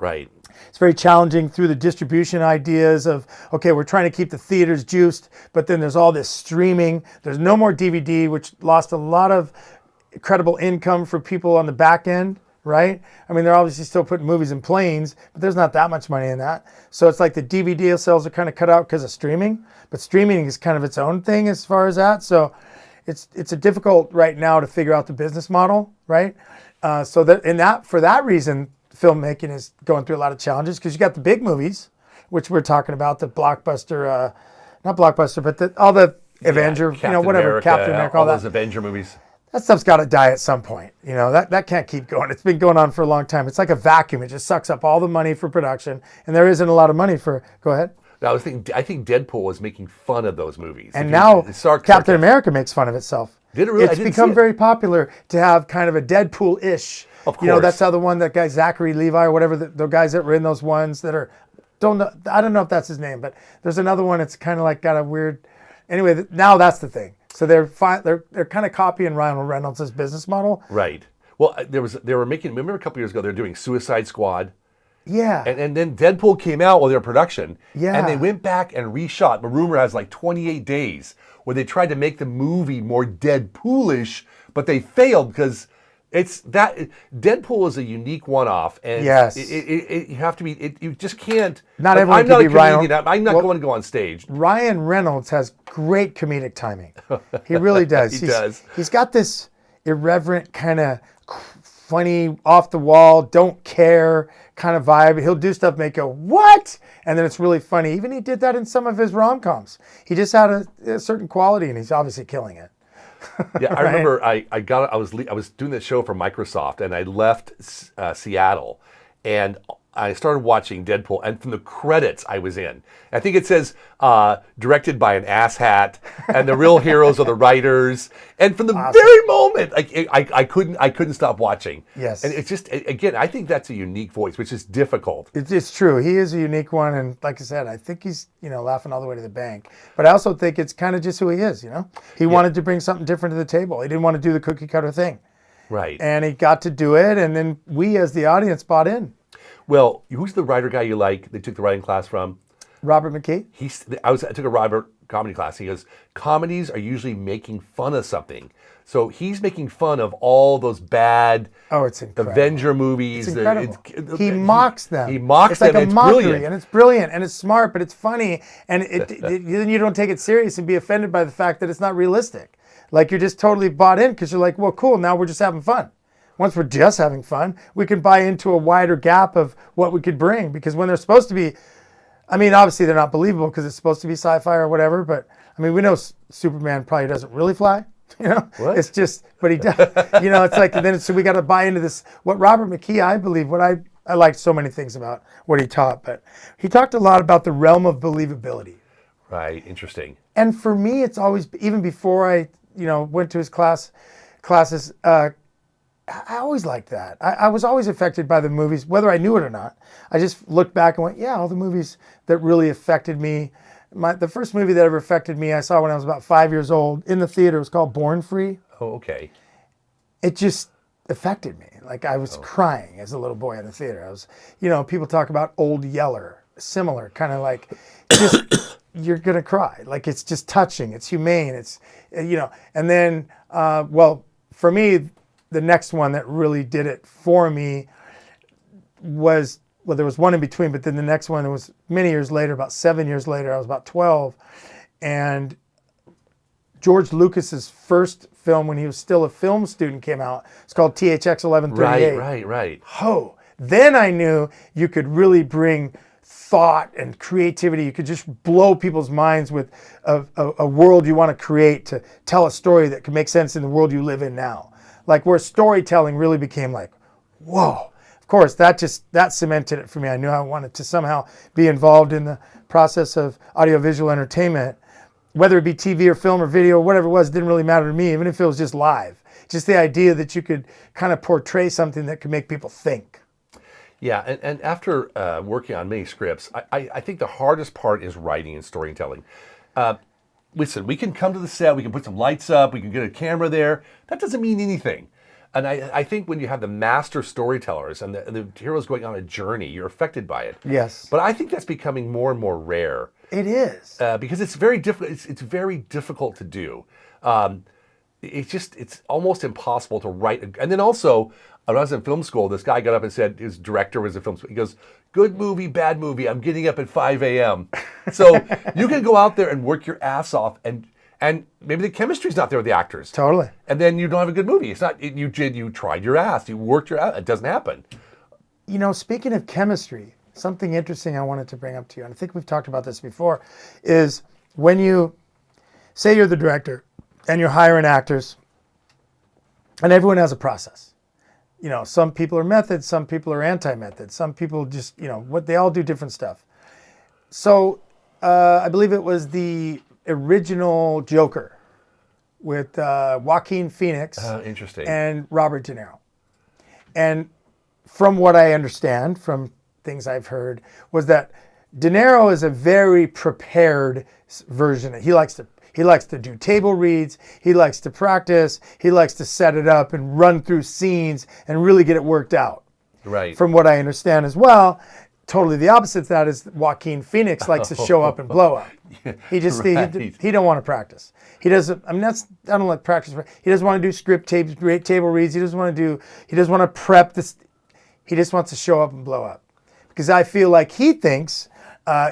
It's very challenging through the distribution ideas of, okay, we're trying to keep the theaters juiced, but then there's all this streaming. There's no more DVD, which lost a lot of credible income for people on the back end, right? I mean, they're obviously still putting movies in planes, but there's not that much money in that. So it's like the DVD sales are kind of cut out because of streaming, but streaming is kind of its own thing as far as that. So it's a difficult right now to figure out the business model, right? For that reason, filmmaking is going through a lot of challenges, because you got the big movies, which we're talking about, the blockbuster, not blockbuster, but all the Avenger, Captain America, all that. those Avenger movies. That stuff's got to die at some point. You know, that can't keep going. It's been going on for a long time. It's like a vacuum. It just sucks up all the money for production, and there isn't a lot of money for. Go ahead. Now, I think Deadpool was making fun of those movies. And now Captain America makes fun of itself. Did it really? It's become very popular to have kind of a Deadpool-ish. Of course. You know, that's how that guy Zachary Levi or whatever, the guys that were in those ones that are, I don't know if that's his name, but there's another one. It's kind of like got a weird. Anyway, now that's the thing. So they're kind of copying Ryan Reynolds' business model. Right. Well, they were making. Remember a couple years ago they were doing Suicide Squad. Yeah. And then Deadpool came out while they were production. Yeah. And they went back and reshot. The rumor has like 28 days where they tried to make the movie more Deadpoolish, but they failed because Deadpool is a unique one-off, and yes, you have to be. You just can't. Not everyone can be Ryan. I'm not going to go on stage. Ryan Reynolds has great comedic timing. He really does. He does. He's got this irreverent kind of funny, off the wall, don't care kind of vibe. He'll do stuff, make go, what? And then it's really funny. Even he did that in some of his rom-coms. He just had a certain quality, and he's obviously killing it. Yeah, I remember I was doing this show for Microsoft, and I left Seattle, and I started watching Deadpool, and from the credits I was in. I think it says directed by an asshat, and the real heroes are the writers. And from the very moment, I couldn't stop watching. Yes, and it's just, again, I think that's a unique voice, which is difficult. It's true. He is a unique one, and like I said, I think he's laughing all the way to the bank. But I also think it's kind of just who he is. He wanted to bring something different to the table. He didn't want to do the cookie cutter thing. Right. And he got to do it, and then we as the audience bought in. Well, who's the writer guy you like? They took the writing class from. Robert McKee. I took a Robert comedy class. He goes, comedies are usually making fun of something. So he's making fun of all those bad it's incredible. Avenger movies. It's incredible. He mocks them. He mocks them. It's like a mockery, brilliant. and it's brilliant, and it's smart, but it's funny, and then you don't take it serious and be offended by the fact that it's not realistic. Like you're just totally bought in because you're like, well, cool. Now we're just having fun. Once we're just having fun, we can buy into a wider gap of what we could bring. Because when they're supposed to be, I mean, obviously they're not believable because it's supposed to be sci-fi or whatever. But I mean, we know Superman probably doesn't really fly. What? It's just, but he does. It's like, and then so we got to buy into this. What Robert McKee, I believe, I liked so many things about what he taught, but he talked a lot about the realm of believability. Right. Interesting. And for me, it's always, even before I, went to his classes. I always liked that. I was always affected by the movies, whether I knew it or not. I just looked back and went, yeah, all the movies that really affected me. The first movie that ever affected me, I saw when I was about 5 years old in the theater. It was called Born Free. Oh, okay. It just, affected me. Like I was crying as a little boy in the theater. I was, people talk about Old Yeller, similar, kind of like just you're gonna cry. Like it's just touching. It's humane. It's, and then, for me, the next one that really did it for me was, there was one in between, but then the next one was many years later, about 7 years later. I was about 12, and George Lucas's first film when he was still a film student came out. It's called THX 1138. Right. Oh, then I knew you could really bring thought and creativity. You could just blow people's minds with a world you want to create to tell a story that could make sense in the world you live in now. Like where storytelling really became like, whoa. Of course, that cemented it for me. I knew I wanted to somehow be involved in the process of audiovisual entertainment. Whether it be TV or film or video, whatever it was, it didn't really matter to me, even if it was just live. Just the idea that you could kind of portray something that could make people think. Yeah, and after working on many scripts, I think the hardest part is writing and storytelling. Listen, we can come to the set, we can put some lights up, we can get a camera there. That doesn't mean anything. And I think when you have the master storytellers and the heroes going on a journey, you're affected by it. Yes. But I think that's becoming more and more rare. It is. Because it's very difficult. It's very difficult to do. It's almost impossible to write. And then also, when I was in film school, this guy got up and said, his director was a film school. He goes, "Good movie, bad movie. I'm getting up at 5 a.m." So you can go out there and work your ass off, and maybe the chemistry's not there with the actors. Totally. And then you don't have a good movie. It's not. You tried your ass. You worked your ass. It doesn't happen. Speaking of chemistry, something interesting I wanted to bring up to you, and I think we've talked about this before, is when you say you're the director and you're hiring actors, and everyone has a process. Some people are method, some people are anti-method, some people just, they all do different stuff. So I believe it was the original Joker with Joaquin Phoenix Interesting. and Robert De Niro. And from what I understand, from things I've heard, was that De Niro is a very prepared version. He likes to do table reads. He likes to practice. He likes to set it up and run through scenes and really get it worked out. Right. From what I understand as well, totally the opposite of that is Joaquin Phoenix likes to show up and blow up. He just he don't want to practice. He doesn't. I don't like practice. He doesn't want to do script table reads. He doesn't want to prep this. He just wants to show up and blow up. Because I feel like he thinks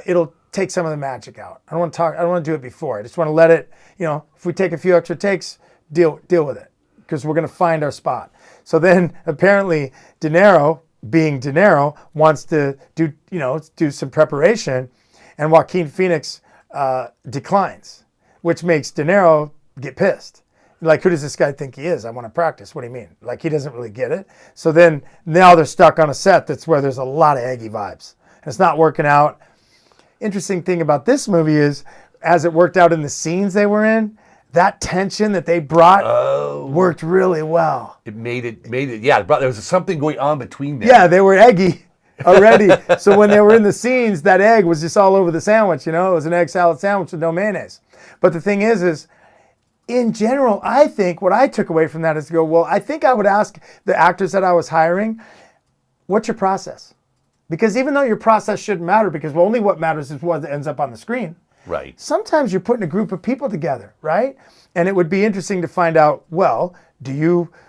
it'll take some of the magic out. I don't want to do it before. I just want to let it, if we take a few extra takes, deal with it. Because we're going to find our spot. So then apparently De Niro, being De Niro, wants to do some preparation, and Joaquin Phoenix declines, which makes De Niro get pissed. Like, who does this guy think he is? I want to practice. What do you mean? Like, he doesn't really get it. So then now they're stuck on a set that's where there's a lot of eggy vibes. And it's not working out. Interesting thing about this movie is, as it worked out in the scenes they were in, that tension that they brought worked really well. It made it. Yeah, there was something going on between them. Yeah, they were eggy already. So when they were in the scenes, that egg was just all over the sandwich. It was an egg salad sandwich with no mayonnaise. But the thing is in general, I think what I took away from that is to go, well, I think I would ask the actors that I was hiring, what's your process? Because even though your process shouldn't matter, because only what matters is what ends up on the screen. Right. Sometimes you're putting a group of people together, right? And it would be interesting to find out, well,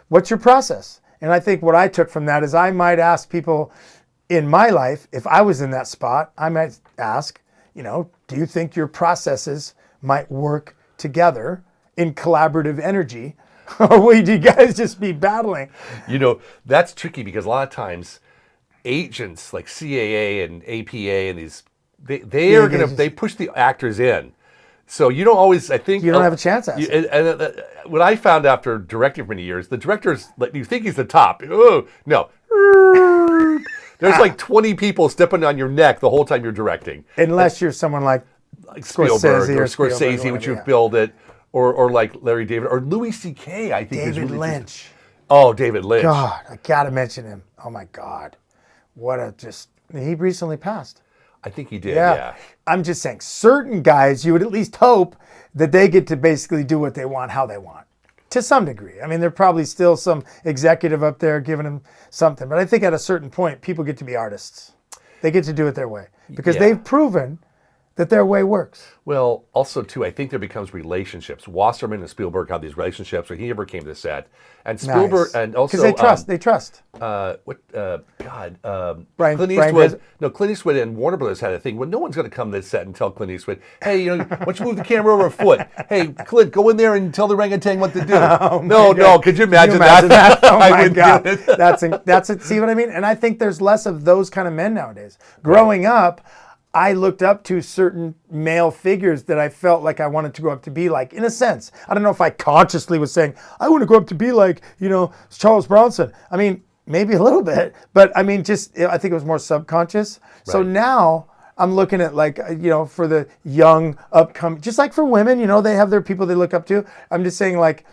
what's your process? And I think what I took from that is I might ask people in my life, if I was in that spot, I might ask, do you think your processes might work together in collaborative energy? Or would you guys just be battling? That's tricky because a lot of times agents like CAA and APA and these, they push the actors in. So you don't always, I think. You don't have a chance at it. And what I found after directing for many years, the director's, you think he's the top. Oh, no. There's like 20 people stepping on your neck the whole time you're directing. Unless you're someone like Spielberg or Scorsese, which you've built it, or like Larry David, or Louis C.K., I think. David Lynch. David Lynch. God, I got to mention him. Oh, my God. He recently passed. I think he did, yeah. I'm just saying, certain guys, you would at least hope that they get to basically do what they want, how they want. To some degree. I mean, there's probably still some executive up there giving them something. But I think at a certain point, people get to be artists. They get to do it their way. Because Yeah. they've proven that their way works. Well, also too, I think there becomes relationships. Wasserman and Spielberg have these relationships where he never came to the set, and Spielberg and also Because they trust. God, Brian Clint Eastwood. Gras- No, Clint Eastwood and Warner Brothers had a thing when no one's going to come to the set and tell Clint Eastwood, "Hey, why don't you move the camera over a foot? Hey, Clint, go in there and tell the orangutan what to do." No, could you imagine that? Oh I my wouldn't do God, it. that's it. See what I mean? And I think there's less of those kind of men nowadays. Growing up, I looked up to certain male figures that I felt like I wanted to grow up to be like, in a sense. I don't know if I consciously was saying, I want to grow up to be like, Charles Bronson. I mean, maybe a little bit, but I mean, I think it was more subconscious. So Right. now I'm looking at like, for the young upcoming, just like for women, they have their people they look up to. I'm just saying like,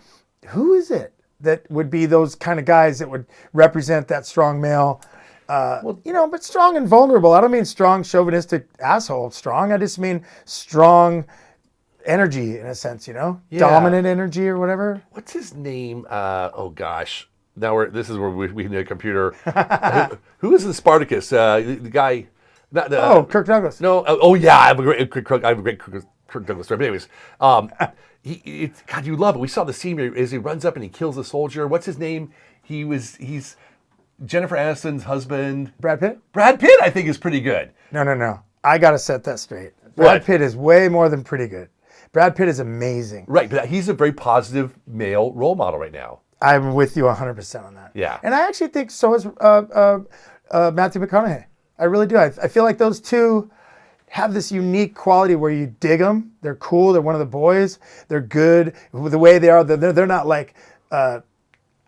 who is it that would be those kind of guys that would represent that strong male? But strong and vulnerable. I don't mean strong, chauvinistic asshole strong. I just mean strong energy in a sense, Yeah. dominant energy or whatever. What's his name? Oh gosh. Now this is where we need a computer. who is the Spartacus? The guy. Kirk Douglas. No. Yeah. I have a great Kirk Douglas story. But anyways, God, you love it. We saw the scene where as he runs up and he kills the soldier. What's his name? He's Jennifer Aniston's husband. Brad Pitt? Brad Pitt, I think, is pretty good. No. I got to set that straight. What? Brad Pitt is way more than pretty good. Brad Pitt is amazing. Right, but he's a very positive male role model right now. I'm with you 100% on that. Yeah. And I actually think so is Matthew McConaughey. I really do. I feel like those two have this unique quality where you dig them. They're cool. They're one of the boys. They're good. The way they are, they're not like,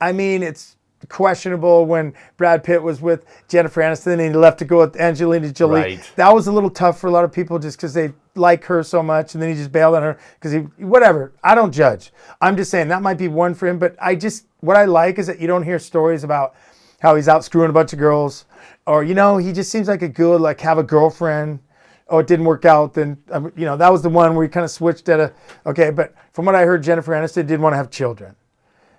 it's questionable when Brad Pitt was with Jennifer Aniston and he left to go with Angelina Jolie. Right. That was a little tough for a lot of people just because they like her so much, and then he just bailed on her because whatever. I don't judge. I'm just saying that might be one for him, but what I like is that you don't hear stories about how he's out screwing a bunch of girls, or he just seems like a good, like, have a girlfriend. Oh, it didn't work out. Then that was the one where he kind of switched but from what I heard, Jennifer Aniston did want to have children.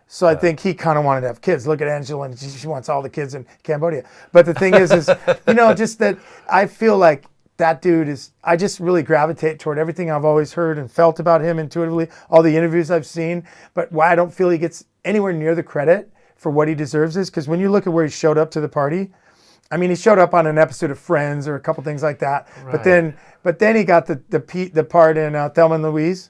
So I think he kind of wanted to have kids. Look at Angela, and she wants all the kids in Cambodia. But the thing is just that I feel like that dude I just really gravitate toward everything I've always heard and felt about him intuitively, all the interviews I've seen. But why I don't feel he gets anywhere near the credit for what he deserves is because when you look at where he showed up to the party, he showed up on an episode of Friends or a couple things like that. Right. But then he got the part in Thelma and Louise,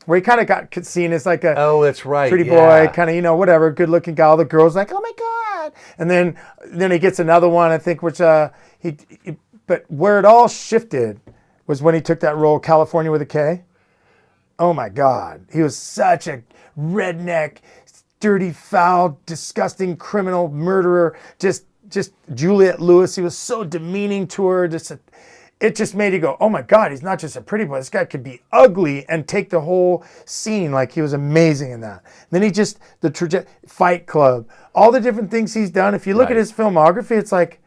where he kind of got seen as like a that's right, pretty yeah. boy, kind of, whatever, good looking guy. All the girls like, oh my God. And then he gets another one, I think, which but where it all shifted was when he took that role, California with a K. Oh my God. He was such a redneck, dirty, foul, disgusting criminal murderer. Just Juliette Lewis. He was so demeaning to her. It just made you go, oh my God, he's not just a pretty boy. This guy could be ugly and take the whole scene. Like, he was amazing in that. And then Fight Club, all the different things he's done. If you look at his filmography, it's like,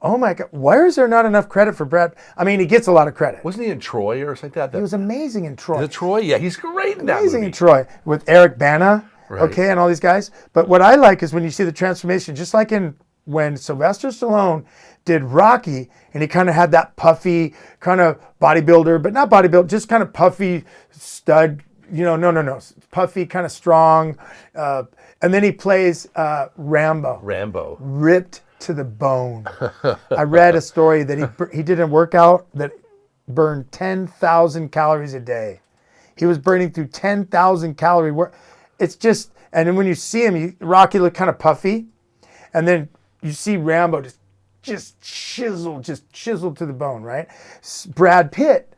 oh my God, why is there not enough credit for Brad? He gets a lot of credit. Wasn't he in Troy or something like that? He was amazing in Troy. Is it Troy? Yeah, he's great in that Amazing movie. in Troy with Eric Bana, Right. okay, and all these guys. But what I like is when you see the transformation, just like when Sylvester Stallone did Rocky, and he kind of had that puffy kind of bodybuilder, but not bodybuilder, just kind of puffy stud, puffy, kind of strong. And then he plays Rambo. Ripped to the bone. I read a story that he did a workout that burned 10,000 calories a day. He was burning through 10,000 calorie work. It's just, and then when you see him, Rocky looked kind of puffy, and then you see Rambo just chiseled to the bone, right? Brad Pitt,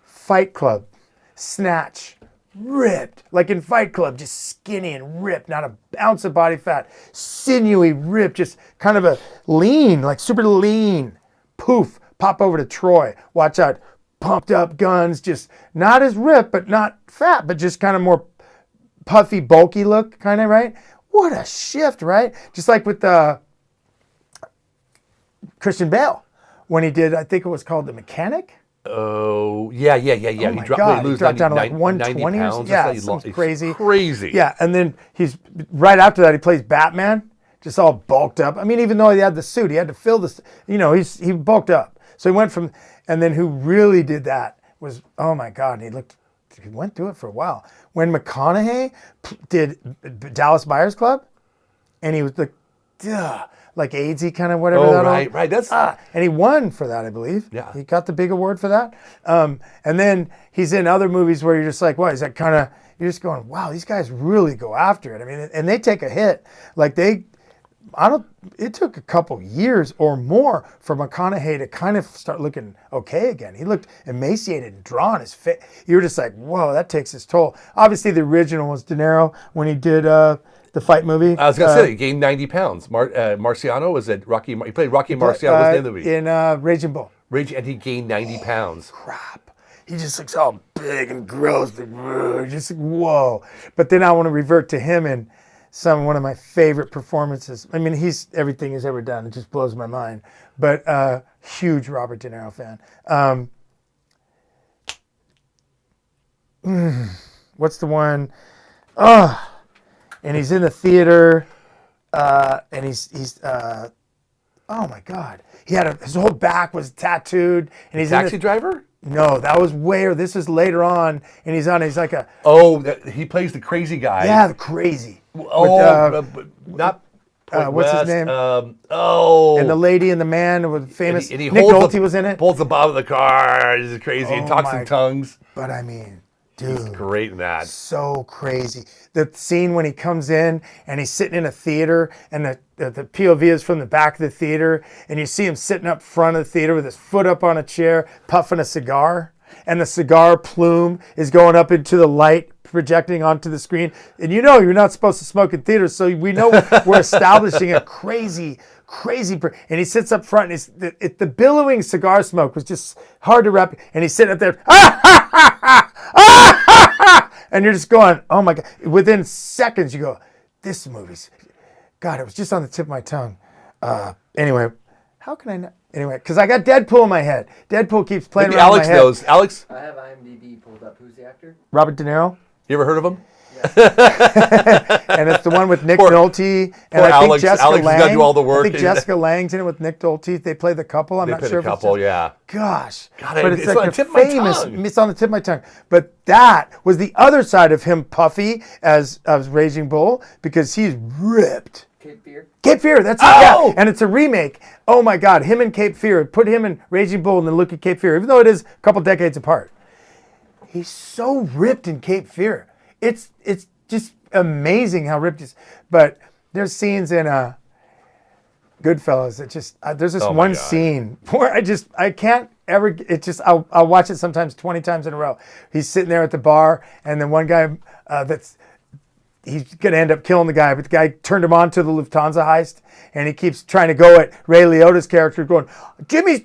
Fight Club, Snatch, ripped. Like in Fight Club, just skinny and ripped, not an ounce of body fat. Sinewy, ripped, just kind of a lean, like super lean. Poof, pop over to Troy. Watch out, pumped up guns, just not as ripped, but not fat, but just kind of more puffy, bulky look, kind of, right? What a shift, right? Just like with Christian Bale, when he did, I think it was called The Mechanic. Oh, yeah. Oh He my dropped, God, he lose dropped down to like 90 120 or pounds. something. Yeah, He something it's crazy. Crazy. Yeah, and then he's right after that he plays Batman, just all bulked up. I mean, even though he had the suit, he had to fill this. He bulked up. So he went from, and then who really did that was, oh my God, he went through it for a while. When McConaughey did Dallas Buyers Club, and he was like AIDSy kind of whatever. Oh, right. That's and he won for that, I believe. Yeah. He got the big award for that. And then he's in other movies where you're just like, wow, is that kind of, you're just going, wow, these guys really go after it. I mean, and they take a hit. Like it took a couple years or more for McConaughey to kind of start looking okay again. He looked emaciated and drawn. His face, you were just like, whoa, that takes its toll. Obviously, the original was De Niro when he did the fight movie. I was gonna say he gained 90 pounds. Marciano was it Rocky? He played Rocky Marciano. What's the name of the movie? In Raging Bull. And he gained 90 pounds. Crap. He just looks all big and gross. Just whoa. But then I want to revert to him in one of my favorite performances. I mean, everything he's ever done. It just blows my mind. But huge Robert De Niro fan. What's the one? And he's in the theater, and he's oh my God, his whole back was tattooed, and he's Taxi Driver? No, that was this is later on, and he's like a he plays the crazy guy. the crazy. Not Point what's his West, name? And the lady and the man was famous. And he Nick holds Nolte was in it. Pulls the bottom of the car. He's crazy. He talks in tongues. But I mean, dude, Great in that. so crazy. The scene when he comes in and he's sitting in a theater and the POV is from the back of the theater and you see him sitting up front of the theater with his foot up on a chair, puffing a cigar, and the cigar plume is going up into the light projecting onto the screen. And you're not supposed to smoke in theaters, so we know we're establishing a crazy, and he sits up front and the billowing cigar smoke was just hard to wrap. And he's sitting up there, and you're just going, oh my God. Within seconds, you go, this movie's, God, it was just on the tip of my tongue. Anyway, how can I not? Anyway, because I got Deadpool in my head. Deadpool keeps playing Maybe around Alex in my head. knows. Alex, I have IMDb pulled up. Who's the actor? Robert De Niro. you ever heard of him? And it's the one with Nick Nolte and I think Alex. Jessica Alex Lange. has got to do all the work. I think Jessica Lange's in it with Nick Nolte. They play the couple. I'm not sure They play the couple, yeah. Gosh, God, but it's like on the tip of my tongue. It's on the tip of my tongue. But that was the other side of him, puffy as Raging Bull, because he's ripped. Cape Fear. Cape Fear, that's it, yeah. And it's a remake. Oh my God, him and Cape Fear. Put him in Raging Bull and then look at Cape Fear, even though it is a couple decades apart. He's so ripped in Cape Fear. It's just amazing how ripped he is. But there's scenes in Goodfellas. There's this one scene where I can't ever. I'll watch it sometimes 20 times in a row. He's sitting there at the bar, and then one guy he's going to end up killing the guy, but the guy turned him on to the Lufthansa heist, and he keeps trying to go at Ray Liotta's character going,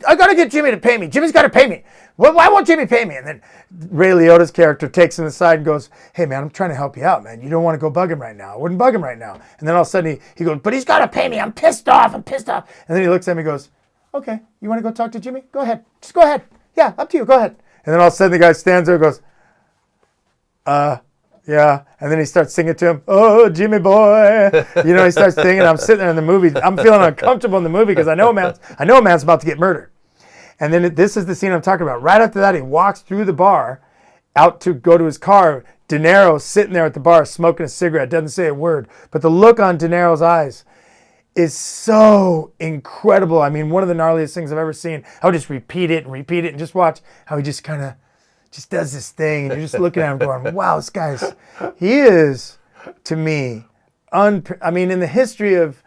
I got to get Jimmy to pay me. Jimmy's got to pay me. Well, why won't Jimmy pay me? And then Ray Liotta's character takes him aside and goes, hey, man, I'm trying to help you out, man. You don't want to go bug him right now. I wouldn't bug him right now. And then all of a sudden he goes, but he's got to pay me. I'm pissed off. And then he looks at me and goes, okay, you want to go talk to Jimmy? Go ahead. Just go ahead. Yeah, up to you. Go ahead. And then all of a sudden the guy stands there and goes, yeah, and then he starts singing to him, oh, Jimmy boy. He starts singing. I'm sitting there in the movie. I'm feeling uncomfortable in the movie because I know a man's about to get murdered. And then this is the scene I'm talking about. Right after that, he walks through the bar out to go to his car. De Niro's sitting there at the bar smoking a cigarette, doesn't say a word. But the look on De Niro's eyes is so incredible. I mean, one of the gnarliest things I've ever seen. I'll just repeat it and just watch how he just kind of just does this thing, and you're just looking at him going, wow, he is, to me, in the history of,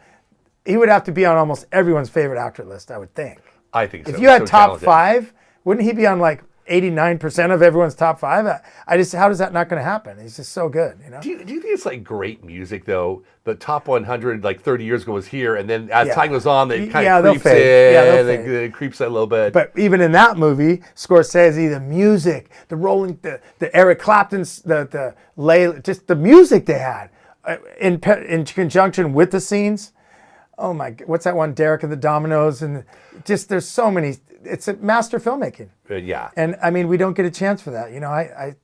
he would have to be on almost everyone's favorite actor list, I would think. I think so. If you had so top talented. 5, wouldn't he be on like 89% of everyone's top 5? How is that not going to happen? He's just so good, Do you think it's like great music though? The top 100 like 30 years ago was here, and then as time goes on, it kind of creeps in, and it creeps in a little bit. But even in that movie, Scorsese, the music, the rolling, the Eric Clapton's, just the music they had in conjunction with the scenes. Oh my! What's that one? Derek and the Dominoes, and just there's so many. it's a master filmmaking. Yeah. And I mean, we don't get a chance for that. You know, I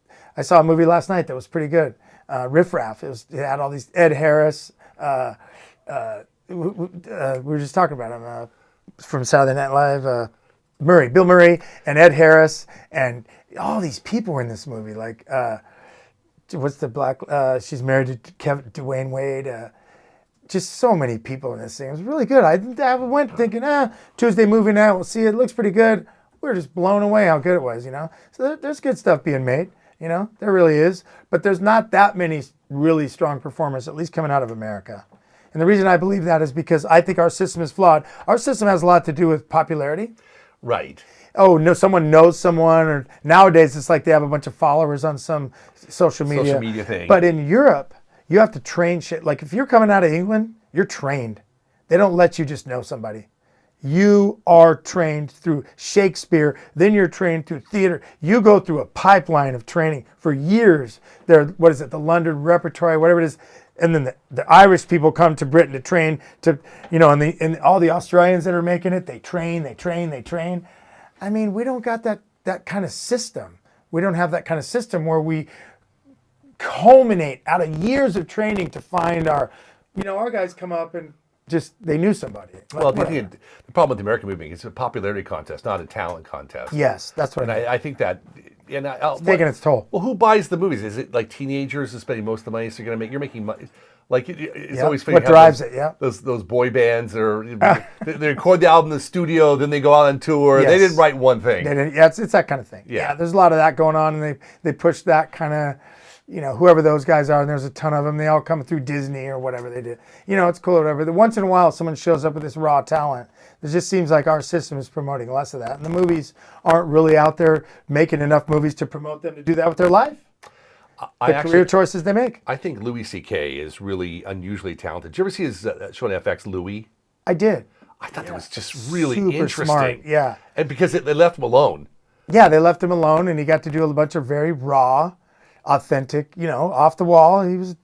saw a movie last night that was pretty good. Riff Raff. It had all these Ed Harris. We were just talking about him from Saturday Night Live. Bill Murray, and Ed Harris, and all these people were in this movie. Like, what's the black? She's married to Dwayne Wade. Just so many people in this thing. It was really good. I went thinking, Tuesday movie night. We'll see. It looks pretty good. We were just blown away how good it was. You know, so there's good stuff being made. You know, there really is. But there's not that many really strong performers, at least coming out of America. And the reason I believe that is because I think our system is flawed. Our system has a lot to do with popularity. Right. Oh, no, someone knows someone, or nowadays it's like they have a bunch of followers on some social media. Social media thing. But in Europe, you have to train shit. Like if you're coming out of England, you're trained. They don't let you just know somebody. You are trained through Shakespeare, then you're trained through theater. You go through a pipeline of training for years. The London Repertory, whatever it is. And then the Irish people come to Britain to train to, you know, and all the Australians that are making it, they train. I mean, we don't got that kind of system. We don't have that kind of system where we culminate out of years of training to find our guys come up and just, they knew somebody. Well, the problem with the American movie is it's a popularity contest, not a talent contest. Yes, that's what And I think that, and it's taking its toll. Well, who buys the movies? Is it like teenagers who are spending most of the money? So you're making money. Like it's always funny. What drives it? Yeah. Those boy bands they record the album in the studio, then they go out on tour. Yes. They didn't write one thing. It's that kind of thing. Yeah. There's a lot of that going on, and they push that kind of, you know, whoever those guys are, and there's a ton of them. They all come through Disney or whatever they do. You know, it's cool or whatever. Once in a while, someone shows up with this raw talent. It just seems like our system is promoting less of that, and the movies aren't really out there making enough movies to promote them to do that with their life. Career choices they make. I think Louis C.K. is really unusually talented. Did you ever see his show on FX, Louis? I did. I thought that was just really Super interesting. smart, yeah. And because they left him alone. Yeah, they left him alone, and he got to do a bunch of very raw, authentic, you know, off the wall. He's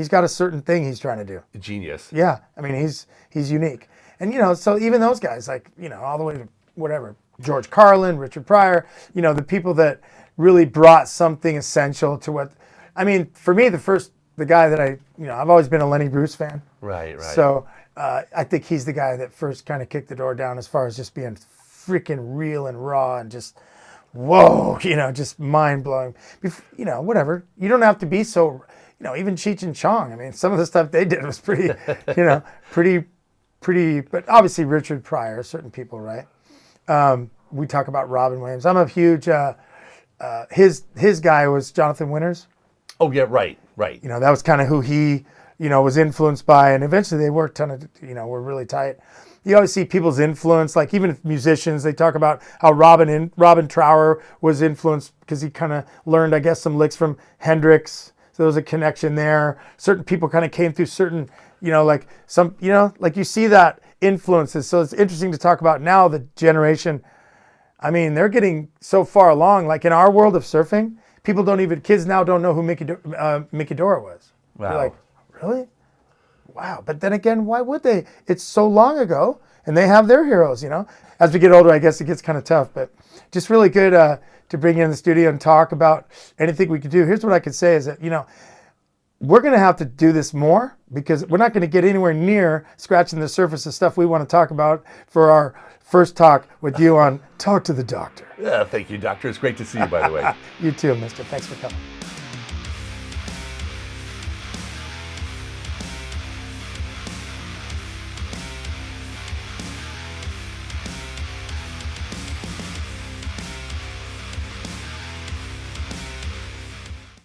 got a certain thing he's trying to do. Genius. Yeah, I mean, he's unique. And, you know, so even those guys, like, you know, all the way to whatever, George Carlin, Richard Pryor, you know, the people that really brought something essential to what, I mean, for me, the guy that I've always been a Lenny Bruce fan. Right. So I think he's the guy that first kind of kicked the door down as far as just being freaking real and raw and just, whoa, you know, just mind blowing. You know, whatever. You don't have to be so, you know, even Cheech and Chong. I mean, some of the stuff they did was pretty, you know, pretty, but obviously Richard Pryor, certain people, right? We talk about Robin Williams. I'm a huge, his guy was Jonathan Winters. Oh, yeah, right. You know, that was kind of who he, you know, was influenced by, and eventually they worked on it, you know, were really tight. You always see people's influence, like even musicians, they talk about how Robin Trower was influenced because he kind of learned, I guess, some licks from Hendrix. So there was a connection there. Certain people kind of came through certain, you know, like some, you know, like you see that influences. So it's interesting to talk about now the generation. I mean, they're getting so far along. Like in our world of surfing, kids now don't know who Mickey Dora was. Wow. They're like, really? Wow. But then again, why would they? It's so long ago, and they have their heroes, you know? As we get older, I guess it gets kind of tough, but just really good to bring you in the studio and talk about anything we could do. Here's what I could say is that, you know, we're going to have to do this more because we're not going to get anywhere near scratching the surface of stuff we want to talk about for our first talk with you on Talk to the Doctor. Yeah, thank you, Doctor. It's great to see you, by the way. You too, mister. Thanks for coming.